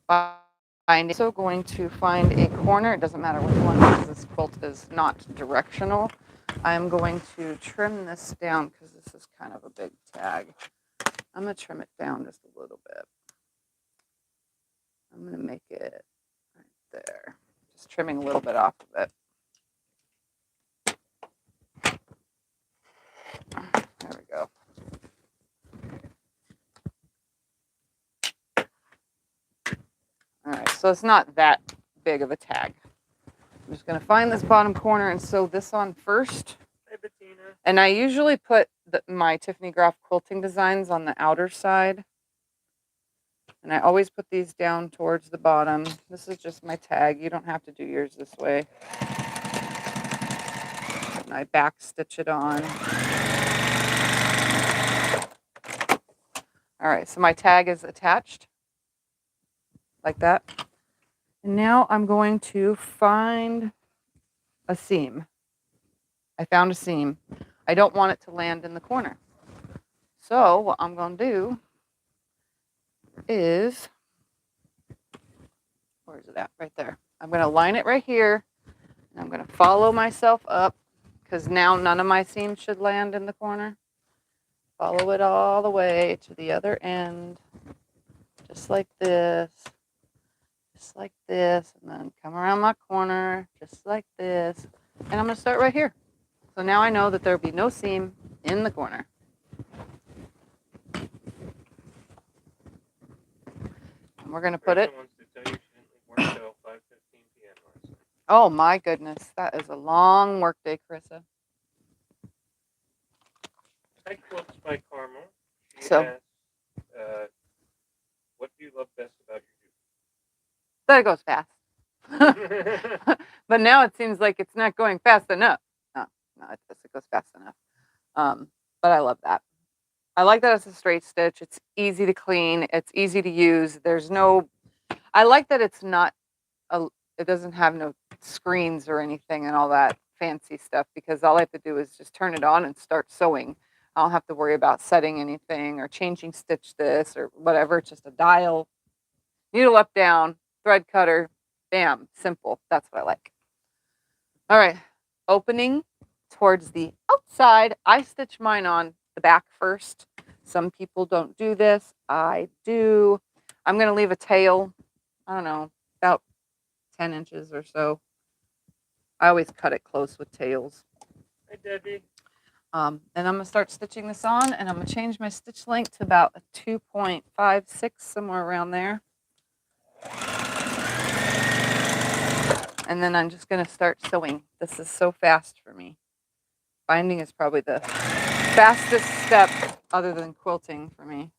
binding. I'm also going to find a corner. It doesn't matter which one because this quilt is not directional. I'm going to trim this down because this is kind of a big tag. I'm going to trim it down just a little bit. I'm going to make it right there. Just trimming a little bit off of it. There we go. All right, so it's not that big of a tag. I'm just going to find this bottom corner and sew this on first. Hey, Bettina. And I usually put my Tiffany Groff quilting designs on the outer side. And I always put these down towards the bottom. This is just my tag. You don't have to do yours this way. And I back stitch it on. All right, so my tag is attached like that. And now I'm going to find a seam. I found a seam. I don't want it to land in the corner. So what I'm going to do is, where is it at? Right there. I'm going to line it right here. And I'm going to follow myself up because now none of my seams should land in the corner. Follow it all the way to the other end, just like this, and then come around my corner, just like this. And I'm going to start right here. So now I know that there'll be no seam in the corner. And we're going to put it. Oh my goodness, that is a long work day, Carissa. Hi, Quilts by Carmel. She So, asks, what do you love best about your that goes fast. duty? But now it seems like it's not going fast enough. No, it goes fast enough. But I love that. I like that it's a straight stitch. It's easy to clean. It's easy to use. I like that it's not, it doesn't have no screens or anything and all that fancy stuff because all I have to do is just turn it on and start sewing. I don't have to worry about setting anything or changing stitch this or whatever. It's just a dial, needle up, down, thread cutter, bam, simple. That's what I like. All right, opening towards the outside. I stitch mine on the back first. Some people don't do this. I do. I'm going to leave a tail, I don't know, about 10 inches or so. I always cut it close with tails. Hi, Debbie. And I'm going to start stitching this on, and I'm going to change my stitch length to about a 2.56, somewhere around there. And then I'm just going to start sewing. This is so fast for me. Binding is probably the fastest step other than quilting for me.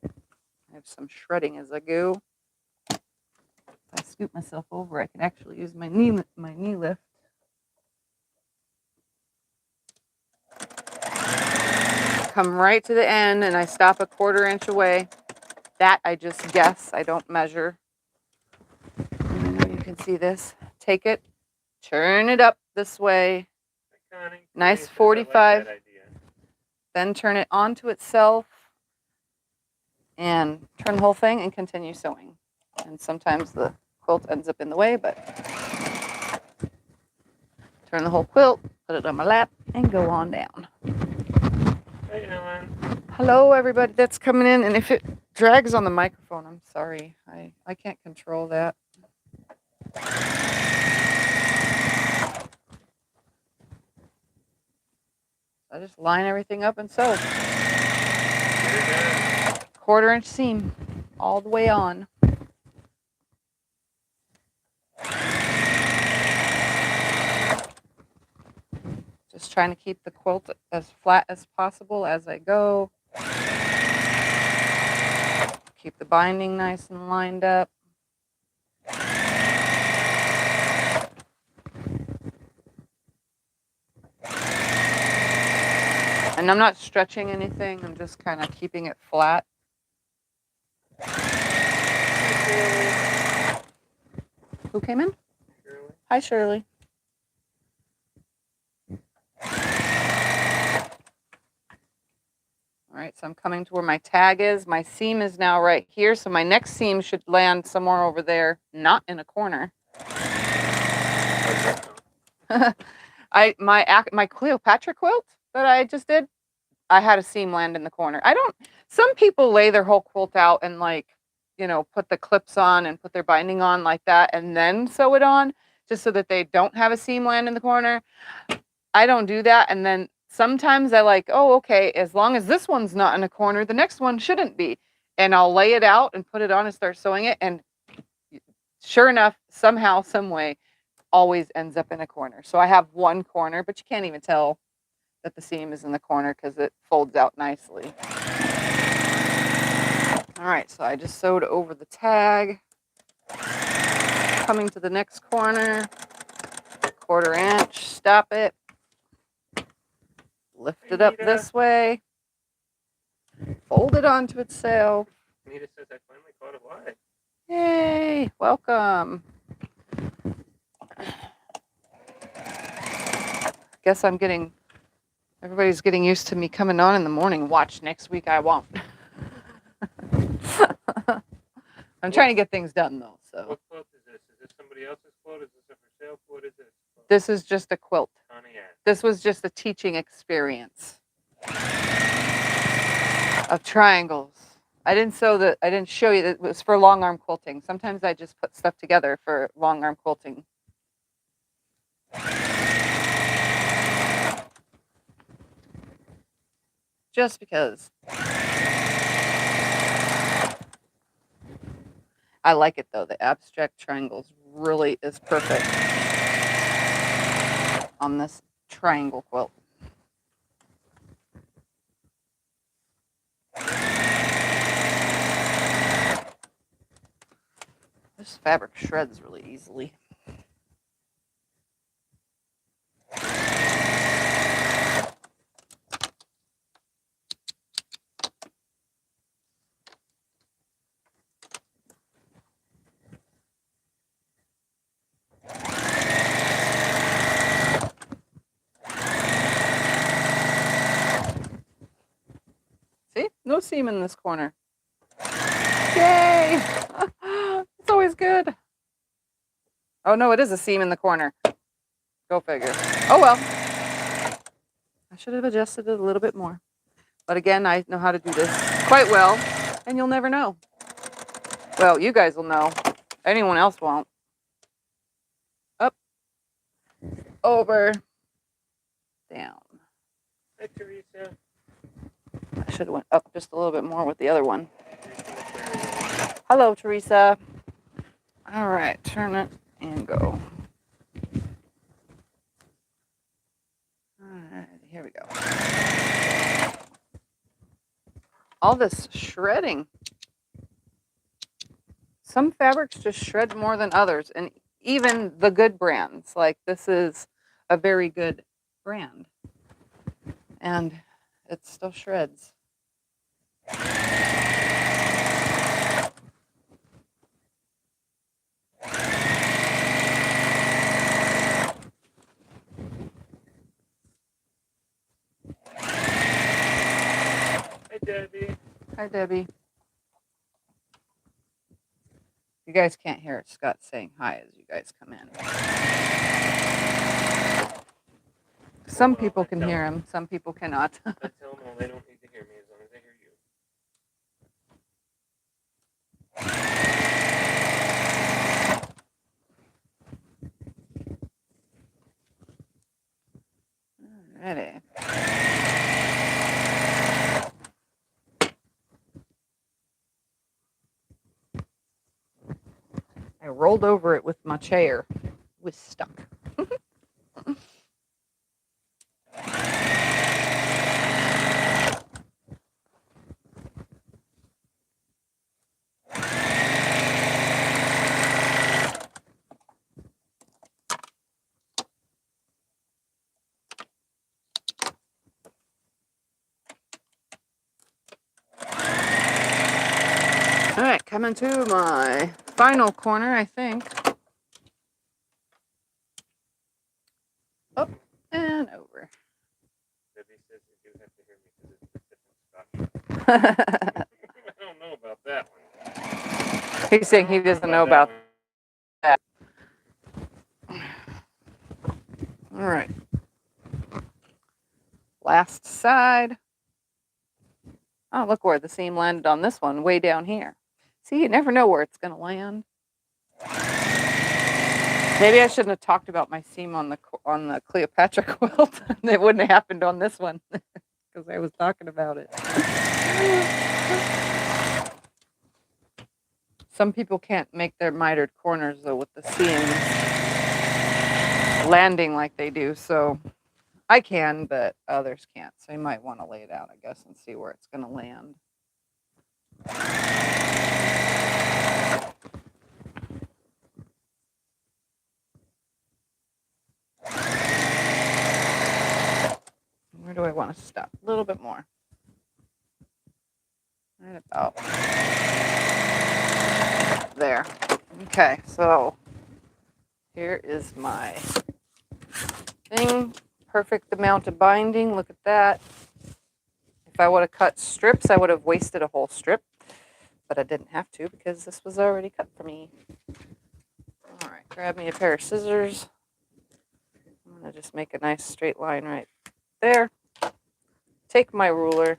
I have some shredding as I go. If I scoop myself over, I can actually use my knee lift. Come right to the end and I stop a 1/4 inch away. That I just guess, I don't measure. And you can see this. Take it, turn it up this way. Nice 45. Then turn it onto itself and turn the whole thing and continue sewing. And sometimes the quilt ends up in the way, but turn the whole quilt, put it on my lap, and go on down. Hey, Ellen. Hello, everybody that's coming in. And if it drags on the microphone. I'm sorry. I can't control that. I just line everything up and sew. 1/4 inch seam all the way on. Just trying to keep the quilt as flat as possible as I go. Keep the binding nice and lined up. And I'm not stretching anything, I'm just kind of keeping it flat. Who came in? Shirley. Hi, Shirley. All right, so I'm coming to where my tag is. My seam is now right here, so my next seam should land somewhere over there, not in a corner. My Cleopatra quilt that I just did, I had a seam land in the corner. Some people lay their whole quilt out and put the clips on and put their binding on like that and then sew it on just so that they don't have a seam land in the corner. I don't do that. And then sometimes I okay, as long as this one's not in a corner, the next one shouldn't be. And I'll lay it out and put it on and start sewing it. And sure enough, somehow, some way, always ends up in a corner. So I have one corner, but you can't even tell that the seam is in the corner because it folds out nicely. All right, so I just sewed over the tag. Coming to the next corner, 1/4 inch, stop it. Lift it up this way. Fold it onto itself. Anita says I finally caught a fly. Yay, welcome. Guess everybody's getting used to me coming on in the morning. Watch, next week I won't. I'm trying to get things done though. So. What quilt is this? Is this somebody else's quilt? Is this a for sale? What is this? This is just a quilt. Pontiac. This was just a teaching experience of triangles. I didn't show you that it was for long arm quilting. Sometimes I just put stuff together for long arm quilting. Just because. I like it though. The abstract triangles really is perfect on this triangle quilt. This fabric shreds really easily. See? No seam in this corner. Yay! It's always good. Oh no, it is a seam in the corner. Go figure. Oh well. I should have adjusted it a little bit more. But again, I know how to do this quite well, and you'll never know. Well, you guys will know. Anyone else won't. Up. Over. Down. Hi, Teresa. I should have went up just a little bit more with the other one. Hello, Teresa. All right, turn it and go. All right, here we go. All this shredding. Some fabrics just shred more than others, and even the good brands. Like this is a very good brand, and it still shreds. Hi, Debbie. Hi, Debbie. You guys can't hear Scott saying hi as you guys come in. Some people can hear him, some people cannot. I tell them all they don't need to hear me as long as they hear you. Ready. I rolled over it with my chair. It was stuck. All right, coming to my final corner, I think. Up and over. Debbie says you do have to hear me because it's a different Scotch. I don't know about that one. He's saying he doesn't know about that. All right. Last side. Oh, look where the seam landed on this one, way down here. See, you never know where it's going to land. Maybe I shouldn't have talked about my seam on the Cleopatra quilt. It wouldn't have happened on this one because I was talking about it. Some people can't make their mitered corners though with the seams landing like they do, so I can, but others can't. So you might want to lay it out, I guess, and see where it's going to land. Where do I want to stop? A little bit more. Right about there. Okay, so here is my thing. Perfect amount of binding. Look at that. If I would have cut strips, I would have wasted a whole strip, but I didn't have to because this was already cut for me. All right, grab me a pair of scissors. I'm going to just make a nice straight line right there. Take my ruler,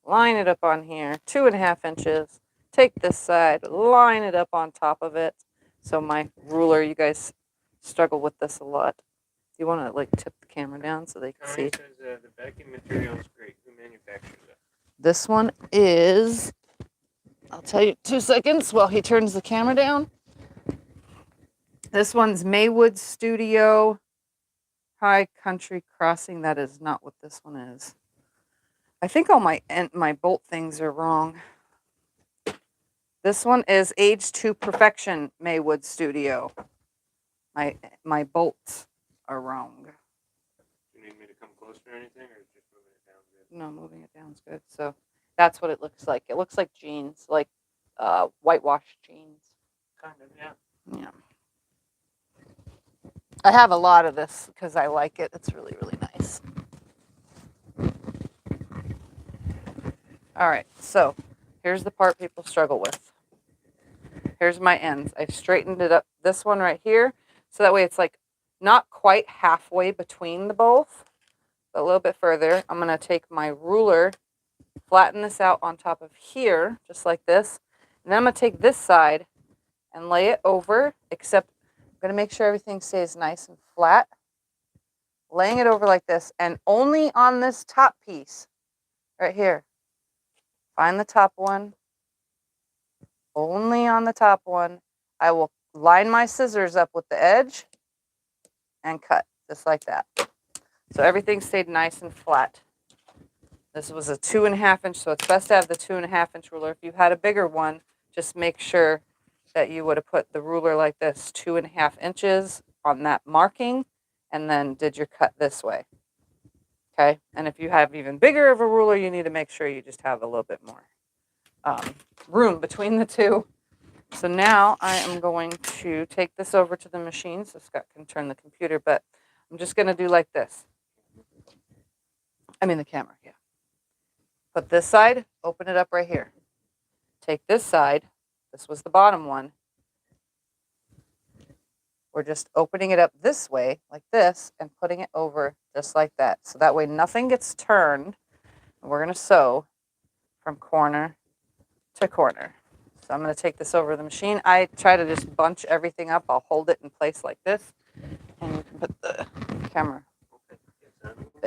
line it up on here, 2.5 inches. Take this side, line it up on top of it. So my ruler, you guys struggle with this a lot. Do you want to like tip the camera down so they can see? Connie says the backing material is great. Who manufactures it? This one is, I'll tell you 2 seconds while he turns the camera down. This one's Maywood Studio High Country Crossing. That is not what this one is. I think all my bolt things are wrong. This one is Age to Perfection Maywood Studio. My bolts are wrong. Do you need me to come closer or anything, or just moving it down good? No, moving it down is good. So that's what it looks like. It looks like jeans, like whitewashed jeans. Kind of, yeah. Yeah. I have a lot of this because I like it. It's really, really nice. All right, so here's the part people struggle with. Here's my ends. I've straightened it up, this one right here, so that way it's like not quite halfway between the both, but a little bit further. I'm going to take my ruler, flatten this out on top of here, just like this, and then I'm going to take this side and lay it over, except I'm going to make sure everything stays nice and flat. Laying it over like this, and only on this top piece, right here. Find the top one. Only on the top one. I will line my scissors up with the edge and cut, just like that. So everything stayed nice and flat. This was a 2.5 inch, so it's best to have the 2.5 inch ruler. If you had a bigger one, just make sure that you would have put the ruler like this, 2.5 inches on that marking, and then did your cut this way. Okay, and if you have even bigger of a ruler, you need to make sure you just have a little bit more room between the two. So now I am going to take this over to the machine so Scott can turn the computer, but I'm just going to do like this. I mean the camera, yeah. Put this side, open it up right here. Take this side, this was the bottom one. We're just opening it up this way, like this, and putting it over just like that. So that way nothing gets turned. And we're going to sew from corner to corner. So I'm going to take this over the machine. I try to just bunch everything up. I'll hold it in place like this. And you can put the camera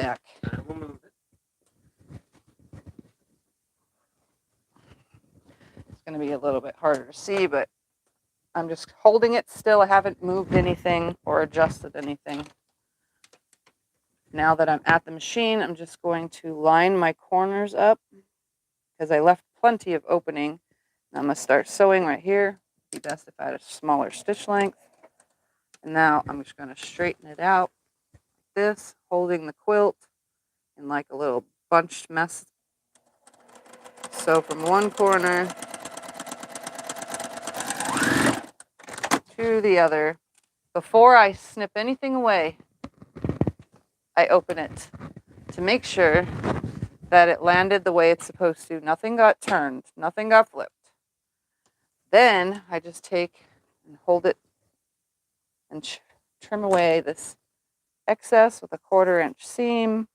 back. I will move it. It's going to be a little bit harder to see, but I'm just holding it still. I haven't moved anything or adjusted anything. Now that I'm at the machine, I'm just going to line my corners up because I left plenty of opening. I'm going to start sewing right here. Be best if I had a smaller stitch length. And now I'm just going to straighten it out like this, holding the quilt in like a little bunched mess. So from one corner to the other. Before I snip anything away, I open it to make sure that it landed the way it's supposed to. Nothing got turned, nothing got flipped. Then I just take and hold it and trim away this excess with a 1/4 inch seam.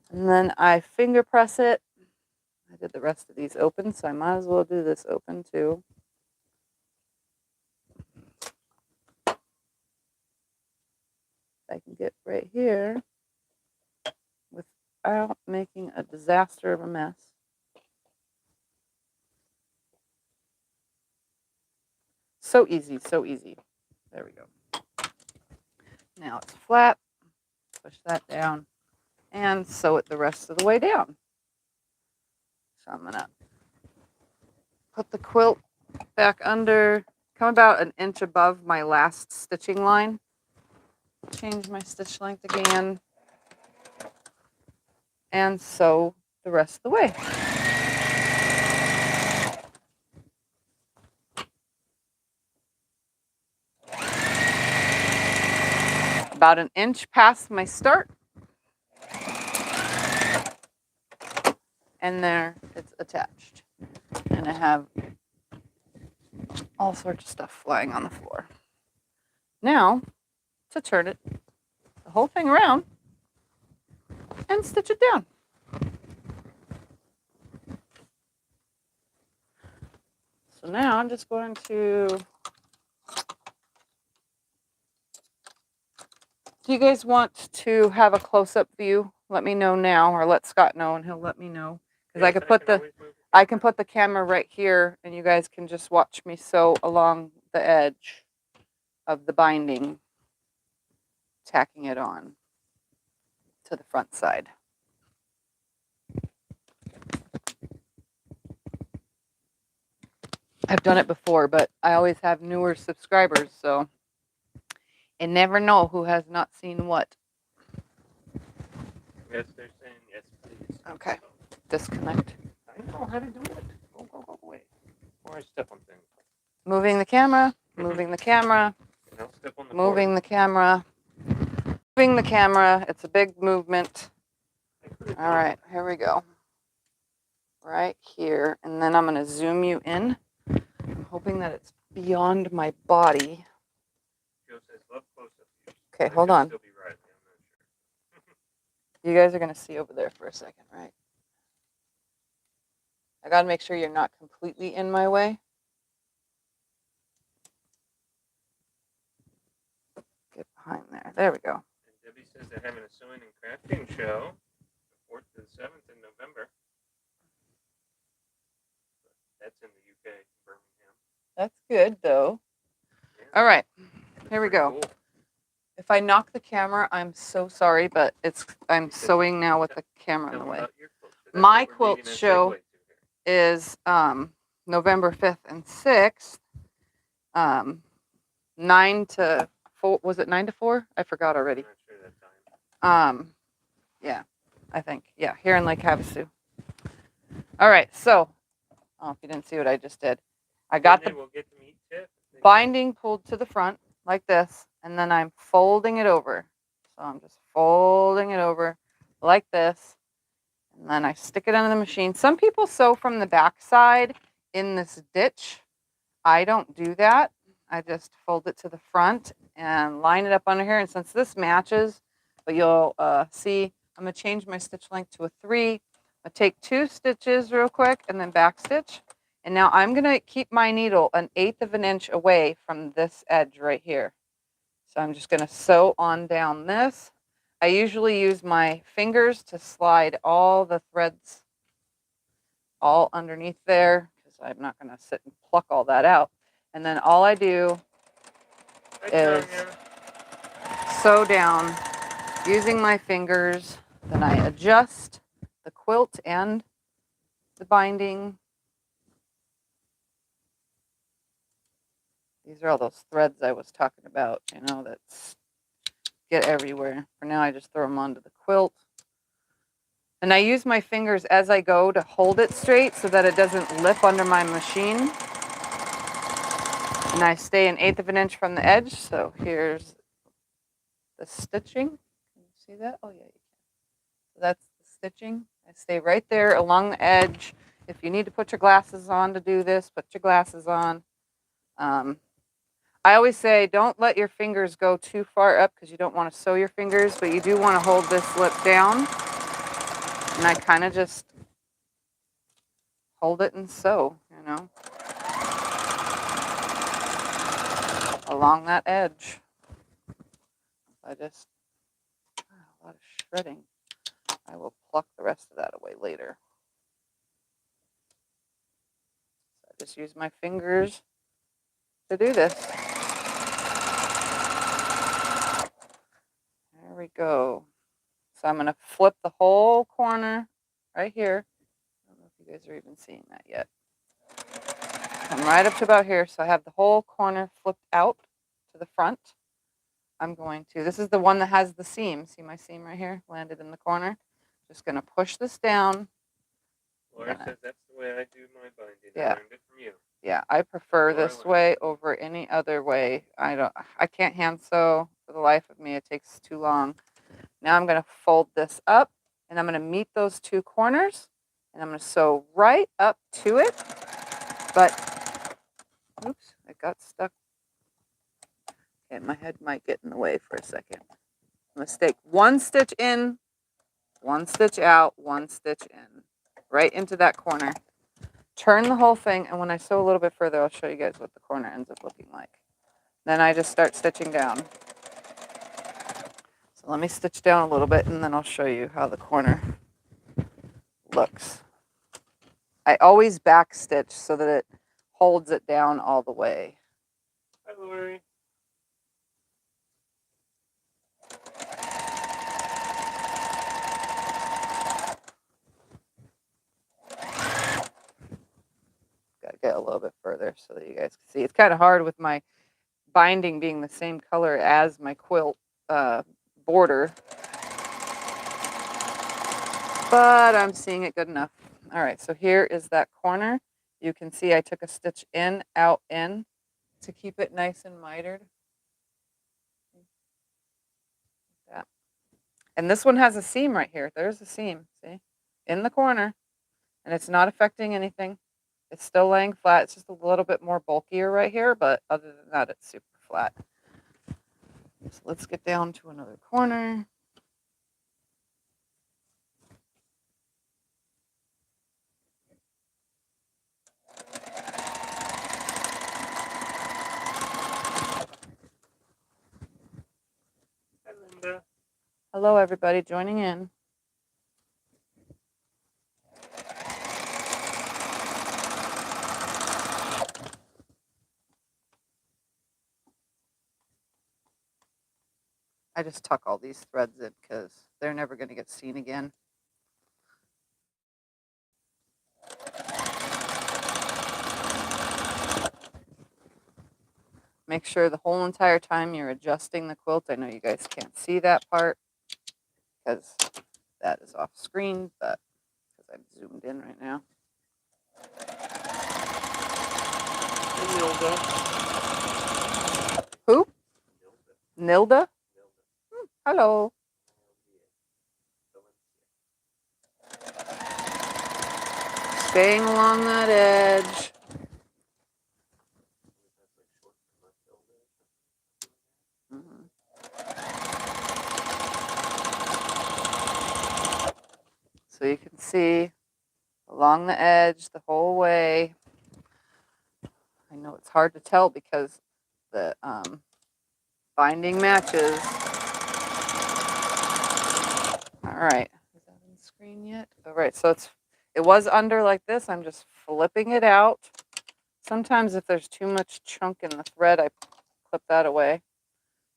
And then I finger press it. I did the rest of these open, so I might as well do this open too. I can get right here without making a disaster of a mess. So easy, so easy. There we go. Now it's flat. Push that down and sew it the rest of the way down. So I'm gonna put the quilt back under, come about an inch above my last stitching line. Change my stitch length again and sew the rest of the way. About an inch past my start. And there it's attached. And I have all sorts of stuff flying on the floor. Now, to turn it, the whole thing around and stitch it down. So now I'm just going to, do you guys want to have a close-up view? Let me know now, or let Scott know and he'll let me know. Because I can put the camera right here and you guys can just watch me sew along the edge of the binding, tacking it on to the front side. I've done it before, but I always have newer subscribers, so I never know who has not seen what. Yes, they're saying yes, please. Okay, disconnect. I know how to do it. Go away. Or I step on things. Moving the camera, moving the camera, Don't step on the moving board. the camera, moving the camera. It's a big movement. All right, here we go. Right here, and then I'm going to zoom you in. I'm hoping that it's beyond my body. Joe says, love close-up. Okay, hold on. Still be right. I'm not sure. You guys are going to see over there for a second, right? I got to make sure you're not completely in my way. Get behind there. There we go. And Debbie says they're having a sewing and crafting show, the 4th to the 7th in November. That's in the UK, Birmingham. That's good, though. Yeah. All right, here we go. Cool. If I knock the camera, I'm so sorry, but I'm sewing now with the camera in the way. My quilt show is November 5th and 6th, 9 to 4. Was it 9 to 4? I forgot already. I'm not sure that time. Yeah, I think. Yeah, here in Lake Havasu. All right, so, if you didn't see what I just did. I got the We'll get to meet Tiff. binding pulled to the front like this, and then I'm folding it over. So I'm just folding it over like this, and then I stick it under the machine. Some people sew from the back side in this ditch. I don't do that. I just fold it to the front and line it up under here. And since this matches, but you'll see, I'm going to change my stitch length to a 3. I'll take 2 stitches real quick and then back stitch. And now I'm going to keep my needle 1/8 of an inch away from this edge right here. So I'm just going to sew on down this. I usually use my fingers to slide all the threads all underneath there because I'm not going to sit and pluck all that out. And then all I do is sew down using my fingers. Then I adjust the quilt and the binding. These are all those threads I was talking about, you know, that get everywhere. For now, I just throw them onto the quilt. And I use my fingers as I go to hold it straight so that it doesn't lip under my machine. And I stay 1/8 of an inch from the edge. So here's the stitching. Can you see that? Oh, yeah, you can. So that's the stitching. I stay right there along the edge. If you need to put your glasses on to do this, put your glasses on. I always say don't let your fingers go too far up because you don't want to sew your fingers, but you do want to hold this lip down. And I kind of just hold it and sew, you know, along that edge. I just, a lot of shredding. I will pluck the rest of that away later. So I just use my fingers to do this. There we go. So I'm going to flip the whole corner right here. I don't know if you guys are even seeing that yet. Come right up to about here. So I have the whole corner flipped out to the front. I'm going to, this is the one that has the seam. See my seam right here? Landed in the corner. Just going to push this down. Laura says that's the way I do my binding. Yeah. I learned it from you. Yeah, I prefer this way over any other way. I can't hand sew for the life of me. It takes too long. Now I'm going to fold this up and I'm going to meet those two corners and I'm going to sew right up to it. But, oops, it got stuck. Okay, my head might get in the way for a second. Mistake. One stitch in, one stitch out, one stitch in. Right into that corner. Turn the whole thing, and when I sew a little bit further, I'll show you guys what the corner ends up looking like. Then I just start stitching down. So let me stitch down a little bit, and then I'll show you how the corner looks. I always back stitch so that it holds it down all the way. Hi, Lori. Got to get a little bit further so that you guys can see. It's kind of hard with my binding being the same color as my quilt border. But I'm seeing it good enough. All right, so here is that corner. You can see I took a stitch in, out, in to keep it nice and mitered. Like that. And this one has a seam right here. There's a seam, see? In the corner. And it's not affecting anything. It's still laying flat. It's just a little bit more bulkier right here, but other than that, it's super flat. So let's get down to another corner. Hi, Linda. Hello, everybody joining in. I just tuck all these threads in because they're never going to get seen again. Make sure the whole entire time you're adjusting the quilt. I know you guys can't see that part because that is off screen, but because I'm zoomed in right now. Hey, Nilda. Who? Nilda? Hello. Staying along that edge. So you can see along the edge the whole way. I know it's hard to tell because the Finding matches. All right. Is that on screen yet? All right. So it was under like this. I'm just flipping it out. Sometimes if there's too much chunk in the thread, I clip that away.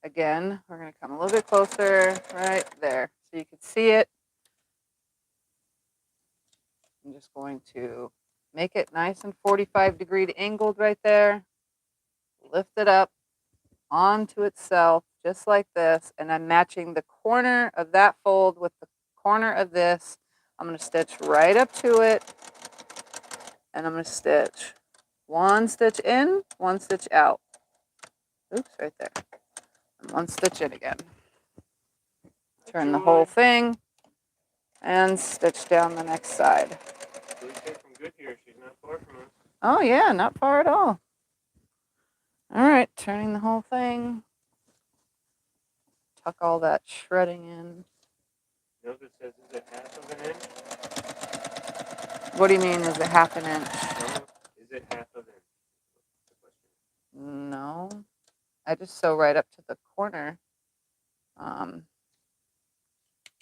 Again, we're going to come a little bit closer right there so you can see it. I'm just going to make it nice and 45-degree angled right there. Lift it up onto itself just like this, and I'm matching the corner of that fold with the corner of this. I'm going to stitch right up to it, and I'm going to stitch one stitch in, one stitch out. Oops, right there. And one stitch in again. Turn the whole thing and stitch down the next side. From good here. She's not far from us. Oh yeah, not far at all. All right, turning the whole thing. Tuck all that shredding in. Note it says, is it half of an inch? What do you mean, is it half an inch? Is it half of an inch? No, I just sew right up to the corner.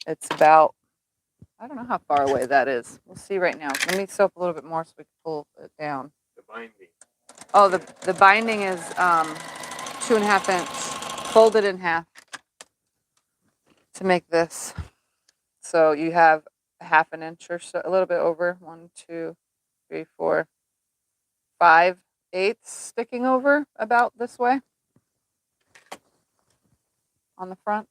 It's about, I don't know how far away that is. We'll see right now. Let me sew up a little bit more so we can pull it down. The binding. Oh, the binding is 2.5 inch, folded in half to make this. So you have a half an inch or so, a little bit over, 1, 2, 3, 4, 5/8 sticking over about this way on the front.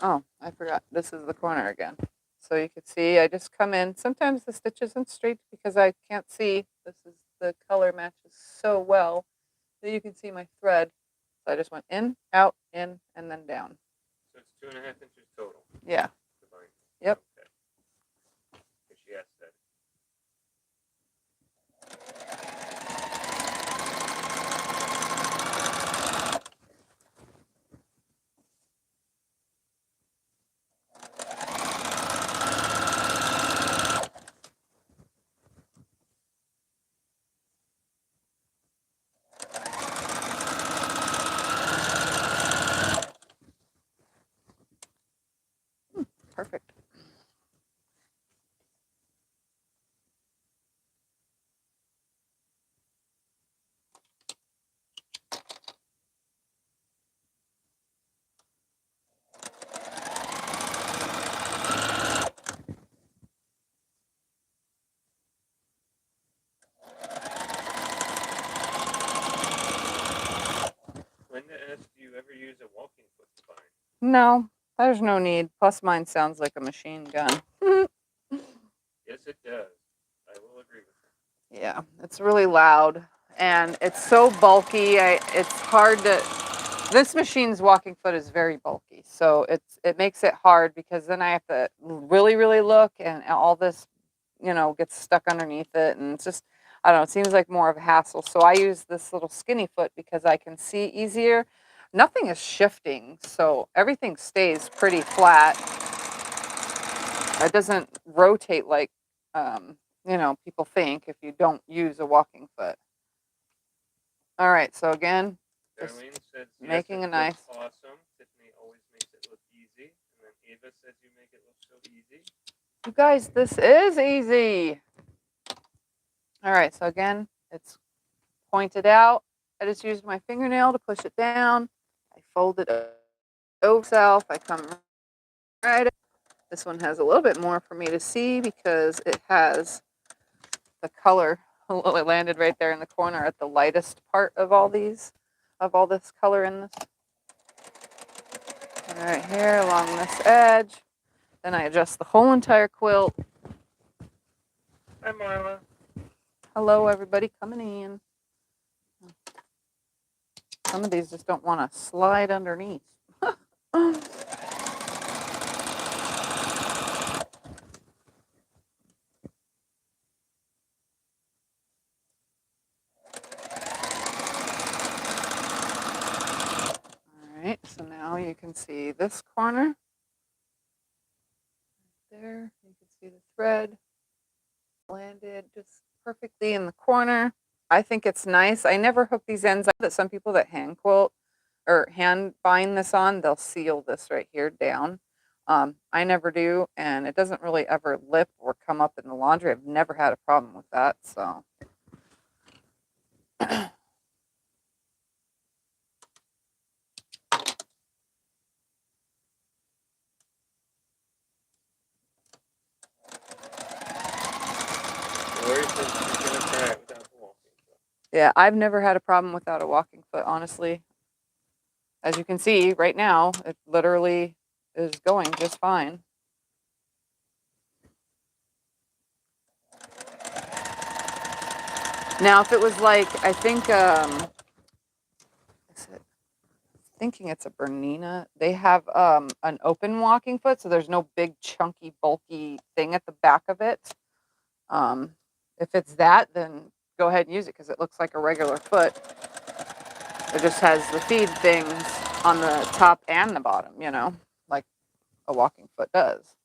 Oh, I forgot. This is the corner again. So you can see I just come in. Sometimes the stitch isn't straight because I can't see. This is the color matches so well that you can see my thread. So I just went in, out, in, and then down. So it's 2.5 inches total. Yeah. The binding. Yep. Okay. She asked that. Perfect. Linda asked, do you ever use a walking foot to bind? No, there's no need. Plus mine sounds like a machine gun. Yes, it does. I will agree with that. Yeah, it's really loud and it's so bulky. It's hard to. This machine's walking foot is very bulky, so it makes it hard because then I have to really look, and all this, gets stuck underneath it, and it's just, I don't know. It seems like more of a hassle. So I use this little skinny foot because I can see easier. Nothing is shifting, so everything stays pretty flat. It doesn't rotate like people think if you don't use a walking foot. All right, so again, just Darlene said, yes, making a nice. Awesome. Tiffany always makes it look easy. And then Ava says you make it look so easy. You guys, this is easy. All right, so again, it's pointed out. I just used my fingernail to push it down. I fold it over itself. I come right. This one has a little bit more for me to see because it has the color. Well, it landed right there in the corner at the lightest part of all these, of all this color in this. And right here along this edge. Then I adjust the whole entire quilt. Hi, Marla. Hello, everybody coming in. Some of these just don't want to slide underneath. All right, so now you can see this corner there. You can see the thread landed just perfectly in the corner. I think it's nice. I never hook these ends up. That some people that hand quilt or hand bind this on, they'll seal this right here down. I never do, and it doesn't really ever lip or come up in the laundry. I've never had a problem with that. So. Yeah, I've never had a problem without a walking foot, honestly. As you can see right now, it literally is going just fine. Now, if it was like, I think, thinking it's a Bernina. They have an open walking foot, so there's no big, chunky, bulky thing at the back of it. If it's that, then go ahead and use it because it looks like a regular foot. It just has the feed things on the top and the bottom, you know, like a walking foot does.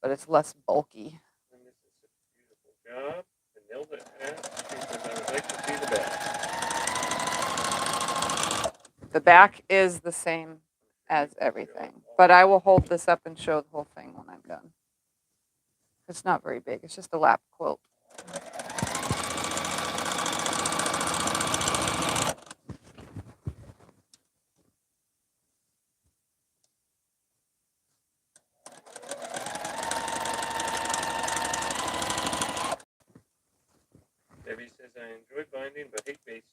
But it's less bulky. And this is a beautiful job. And nailed it. She says, I would like to see the back. The back is the same as everything. But I will hold this up and show the whole thing when I'm done. It's not very big. It's just a lap quilt. Debbie says, I enjoy binding but hate basting.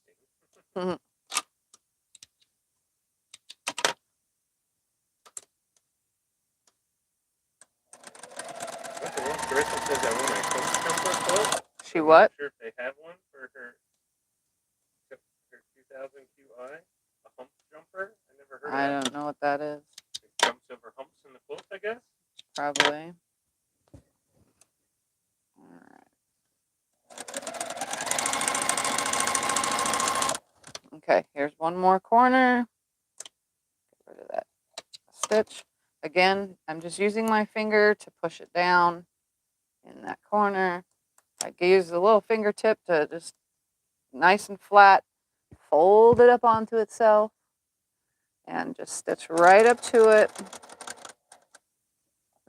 Mhm. What's the one? Carissa says I want my Quilts jumper quilt. She what? I'm not sure if they have one for her 2000 QI. A hump jumper. I never heard of I that. don't know what that is. It jumps over humps in the quilt, I guess. Probably. All right. Okay, here's one more corner. Get rid of that stitch. Again, I'm just using my finger to push it down in that corner. I can use the little fingertip to just nice and flat, fold it up onto itself, and just stitch right up to it.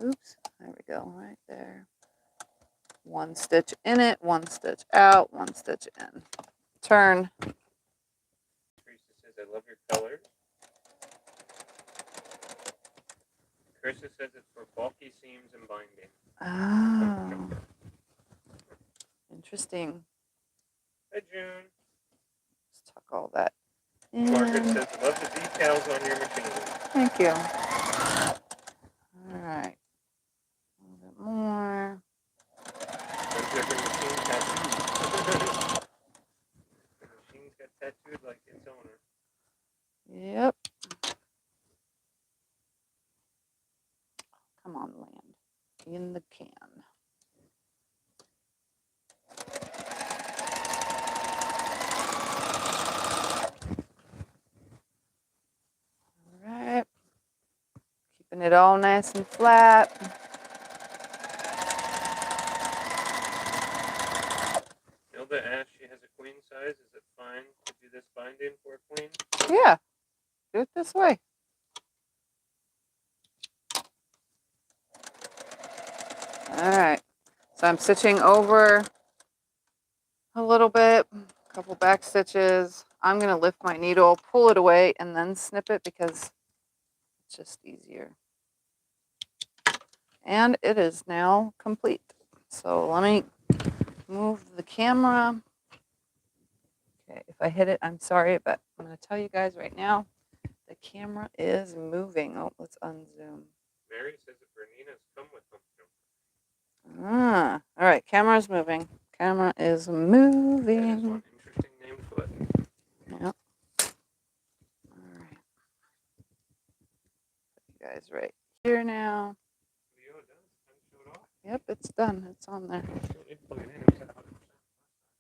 Oops, there we go, right there. One stitch in it, one stitch out, one stitch in. Turn. Teresa says, I love your colors. Carissa says it's for bulky seams and binding. Oh, interesting. Hi, June. Let's tuck all that in. Margaret says, I love the details on your machine. Thank you. All right. A little bit more. Those different machines tattoos. The machine's got tattooed like its owner. Yep. Come on, land. In the can. All right. Keeping it all nice and flat. Hilda asked, she has a queen size. Is it fine to do this binding for a queen? Yeah. Do it this way. All right. So I'm stitching over a little bit, a couple back stitches. I'm going to lift my needle, pull it away, and then snip it because it's just easier. And it is now complete. So let me move the camera. Okay, if I hit it, I'm sorry, but I'm going to tell you guys right now, the camera is moving. Oh, let's unzoom. Mary says that Bernina's come with hump jumper. Ah, all right, camera's moving. Camera is That is moving. one interesting name to it. Yep. All right. Put you guys right here now. Leo, it does. Time to show it off. Yep, it's done. It's on there. You don't need to plug it in. It was at 100%.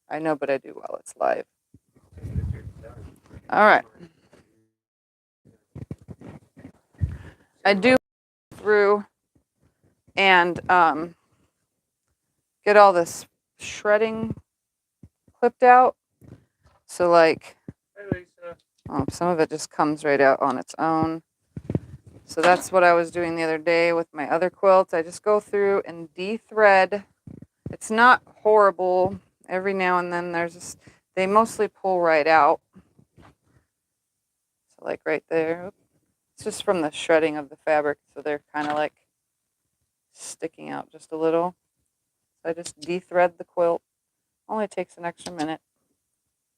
I know, but I do while it's live. Okay, but you're done. All right. I do through and get all this shredding clipped out. So like, Hi, Lisa. some of it just comes right out on its own. So that's what I was doing the other day with my other quilts. I just go through and de-thread. It's not horrible. Every now and then they mostly pull right out. So like right there. It's just from the shredding of the fabric. So they're kind of like sticking out just a little. So I just de-thread the quilt. Only takes an extra minute.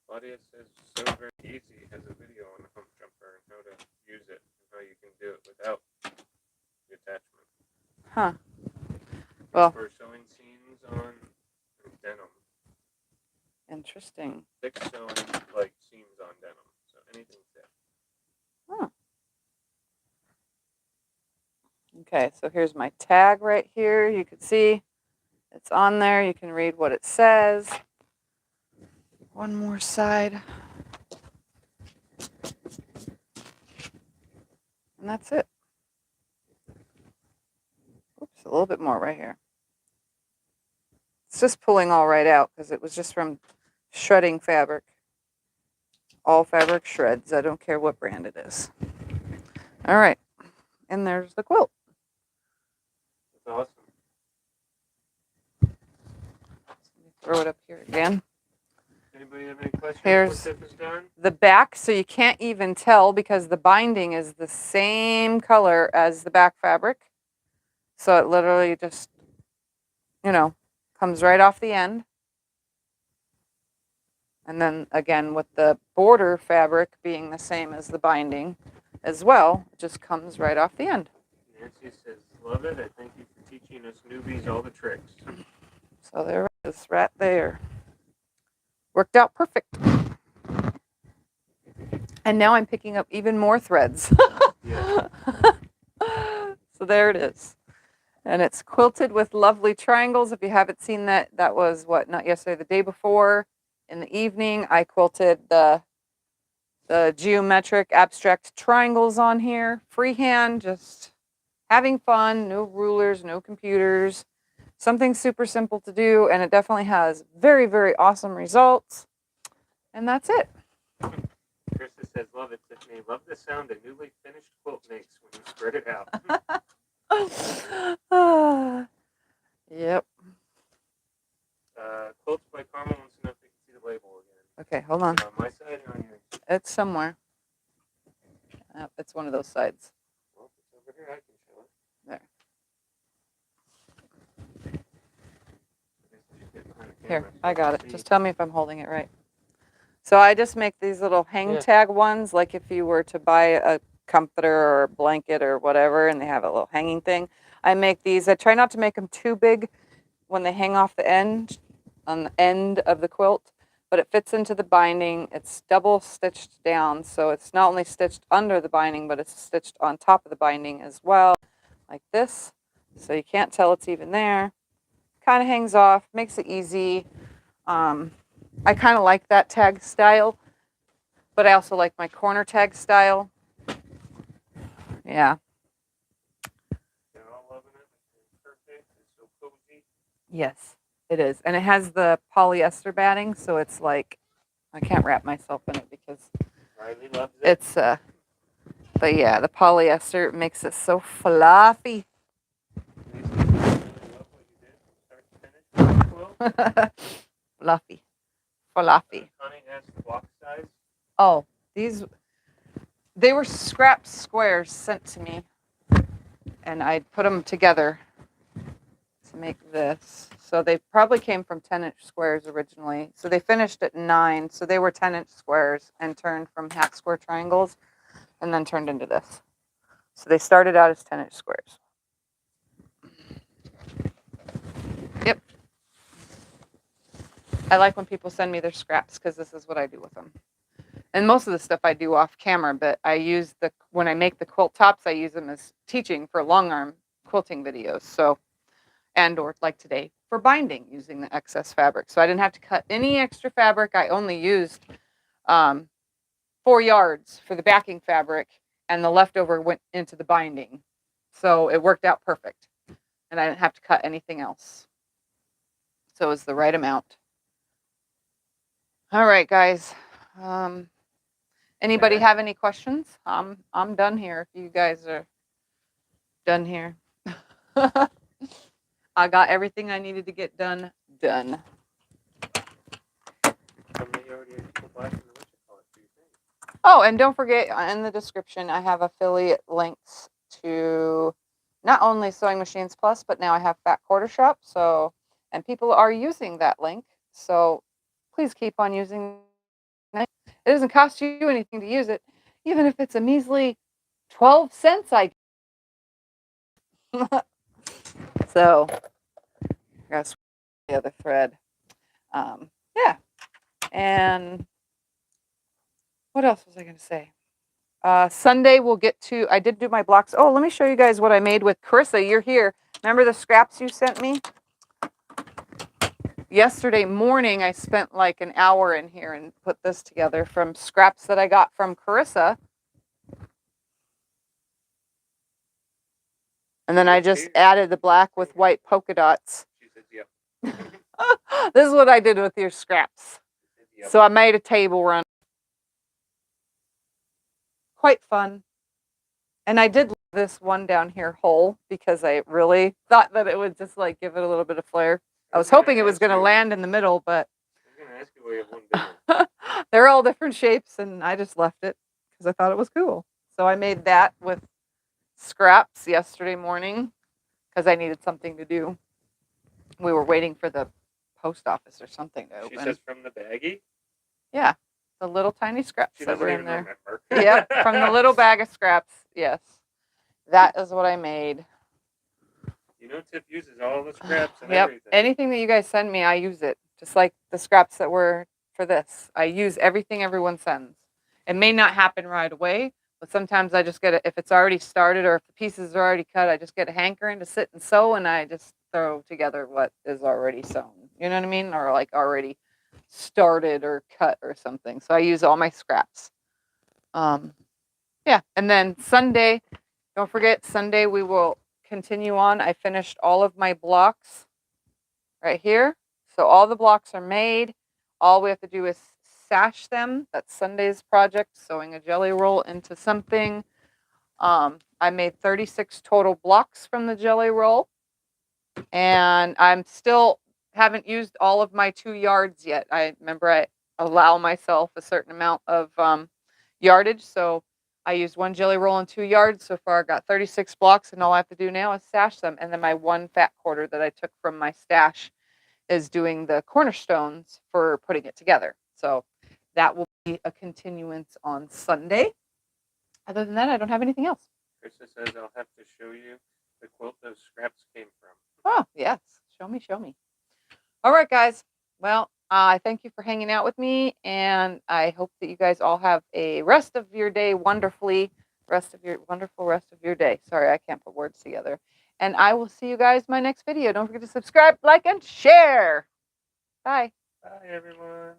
Claudia says so very easy. Has a video on the hump jumper and how to use it and how you can do it without the attachment. Huh. It's Well, for sewing seams on denim. Interesting. Thick sewing like seams on denim. So anything thick. Huh. Okay, so here's my tag right here. You can see it's on there. You can read what it says. One more side. And that's it. Oops, a little bit more right here. It's just pulling all right out because it was just from shredding fabric. All fabric shreds. I don't care what brand it is. All right. And there's the quilt. That's awesome. Throw it up here again. Anybody have any questions Here's before Tiff is done? the back, so you can't even tell because the binding is the same color as the back fabric. So it literally just, comes right off the end. And then again, with the border fabric being the same as the binding as well, it just comes right off the end. Nancy says, love it. I thank you for teaching us newbies all the tricks. So there it is, right there. Worked out perfect. And now I'm picking up even more threads. Yeah. So there it is. And it's quilted with lovely triangles. If you haven't seen that, that was not yesterday, the day before. In the evening, I quilted the geometric abstract triangles on here. Freehand, just having fun, no rulers, no computers. Something super simple to do, and it definitely has very, very awesome results. And that's it. Krista says, love it, Tiffany. Love the sound a newly finished quilt makes when you spread it out. Yep. Quilts by Carmel wants to know if they can see the label again. Okay, hold on. Is it on my side or on yours? It's somewhere. It's one of those sides. Well, if it's over here, I can show it. There. Here, I got it. Just tell me if I'm holding it right. So I just make these little hang tag ones, like if you were to buy a comforter or a blanket or whatever, and they have a little hanging thing. I make these. I try not to make them too big when they hang off the end, on the end of the quilt, but it fits into the binding. It's double stitched down, so it's not only stitched under the binding, but it's stitched on top of the binding as well, like this. So you can't tell it's even there. Kind of hangs off, makes it easy. I kind of like that tag style, but I also like my corner tag style. Yeah. They're all loving it. It's perfect. It's so cozy. Yes, it is. And it has the polyester batting, so it's like, I can't wrap myself in it because Riley loves it. it's, but yeah, the polyester makes it so fluffy. Lisa, I really love what you did from start to finish with the quilt. Fluffy. Fluffy. Connie asked the block size. Oh, they were scrap squares sent to me, and I put them together to make this. So they probably came from 10-inch squares originally. So they finished at 9. So they were 10-inch squares and turned from half square triangles and then turned into this. So they started out as 10-inch squares. Yep. I like when people send me their scraps because this is what I do with them. And most of the stuff I do off camera, but when I make the quilt tops, I use them as teaching for long arm quilting videos. So, or like today for binding using the excess fabric. So I didn't have to cut any extra fabric. I only used 4 yards for the backing fabric, and the leftover went into the binding. So it worked out perfect. and I didn't have to cut anything else. So it was the right amount. All right, guys. Anybody Yeah. have any questions? I'm done here. If you guys are done here, I got everything I needed to get done. Done. Oh, and don't forget in the description, I have affiliate links to not only Sewing Machines Plus, but now I have Fat Quarter Shop. So, and people are using that link. So please keep on using it. It doesn't cost you anything to use it, even if it's a measly 12 cents. So, I gotta switch the other thread. Yeah. And what else was I going to say? Sunday we'll get to, I did do my blocks. Oh, let me show you guys what I made with Carissa. You're here. Remember the scraps you sent me? Yesterday morning, I spent like an hour in here and put this together from scraps that I got from Carissa. And then I just added the black with white polka dots. She said, yep. This is what I did with your scraps. Yep. So I made a table run. Quite fun. And I did leave this one down here whole because I really thought that it would just like give it a little bit of flair. I was hoping it was going to land in the middle, but I was going to ask you why you have one big one. they're all different shapes, and I just left it because I thought it was cool. So I made that with scraps yesterday morning because I needed something to do. We were waiting for the post office or something to open. She says from the baggie? Yeah, the little tiny scraps She that doesn't were in even there. remember. Yep, from the little bag of scraps. Yes, that is what I made. You know, Tiff uses all the scraps and Yep. everything. Anything that you guys send me, I use it. Just like the scraps that were for this. I use everything everyone sends. It may not happen right away, but sometimes I just get it. If it's already started or if the pieces are already cut, I just get a hankering to sit and sew, and I just throw together what is already sewn. You know what I mean? Or like already started or cut or something. So I use all my scraps. Yeah. And then Sunday, don't forget, Sunday we will continue on. I finished all of my blocks right here. So all the blocks are made. All we have to do is sash them. That's Sunday's project, sewing a jelly roll into something. I made 36 total blocks from the jelly roll. And I'm still haven't used all of my 2 yards yet. I remember I allow myself a certain amount of yardage. So I used 1 jelly roll and 2 yards. So far I got 36 blocks, and all I have to do now is stash them. And then my 1 fat quarter that I took from my stash is doing the cornerstones for putting it together. So that will be a continuance on Sunday. Other than that, I don't have anything else. Krista says I'll have to show you the quilt those scraps came from. Oh, yes. Show me, show me. All right, guys. Well, I thank you for hanging out with me, and I hope that you guys all have a rest of your day wonderful rest of your day. Sorry, I can't put words together. And I will see you guys in my next video. Don't forget to subscribe, like, and share. Bye. Bye, everyone.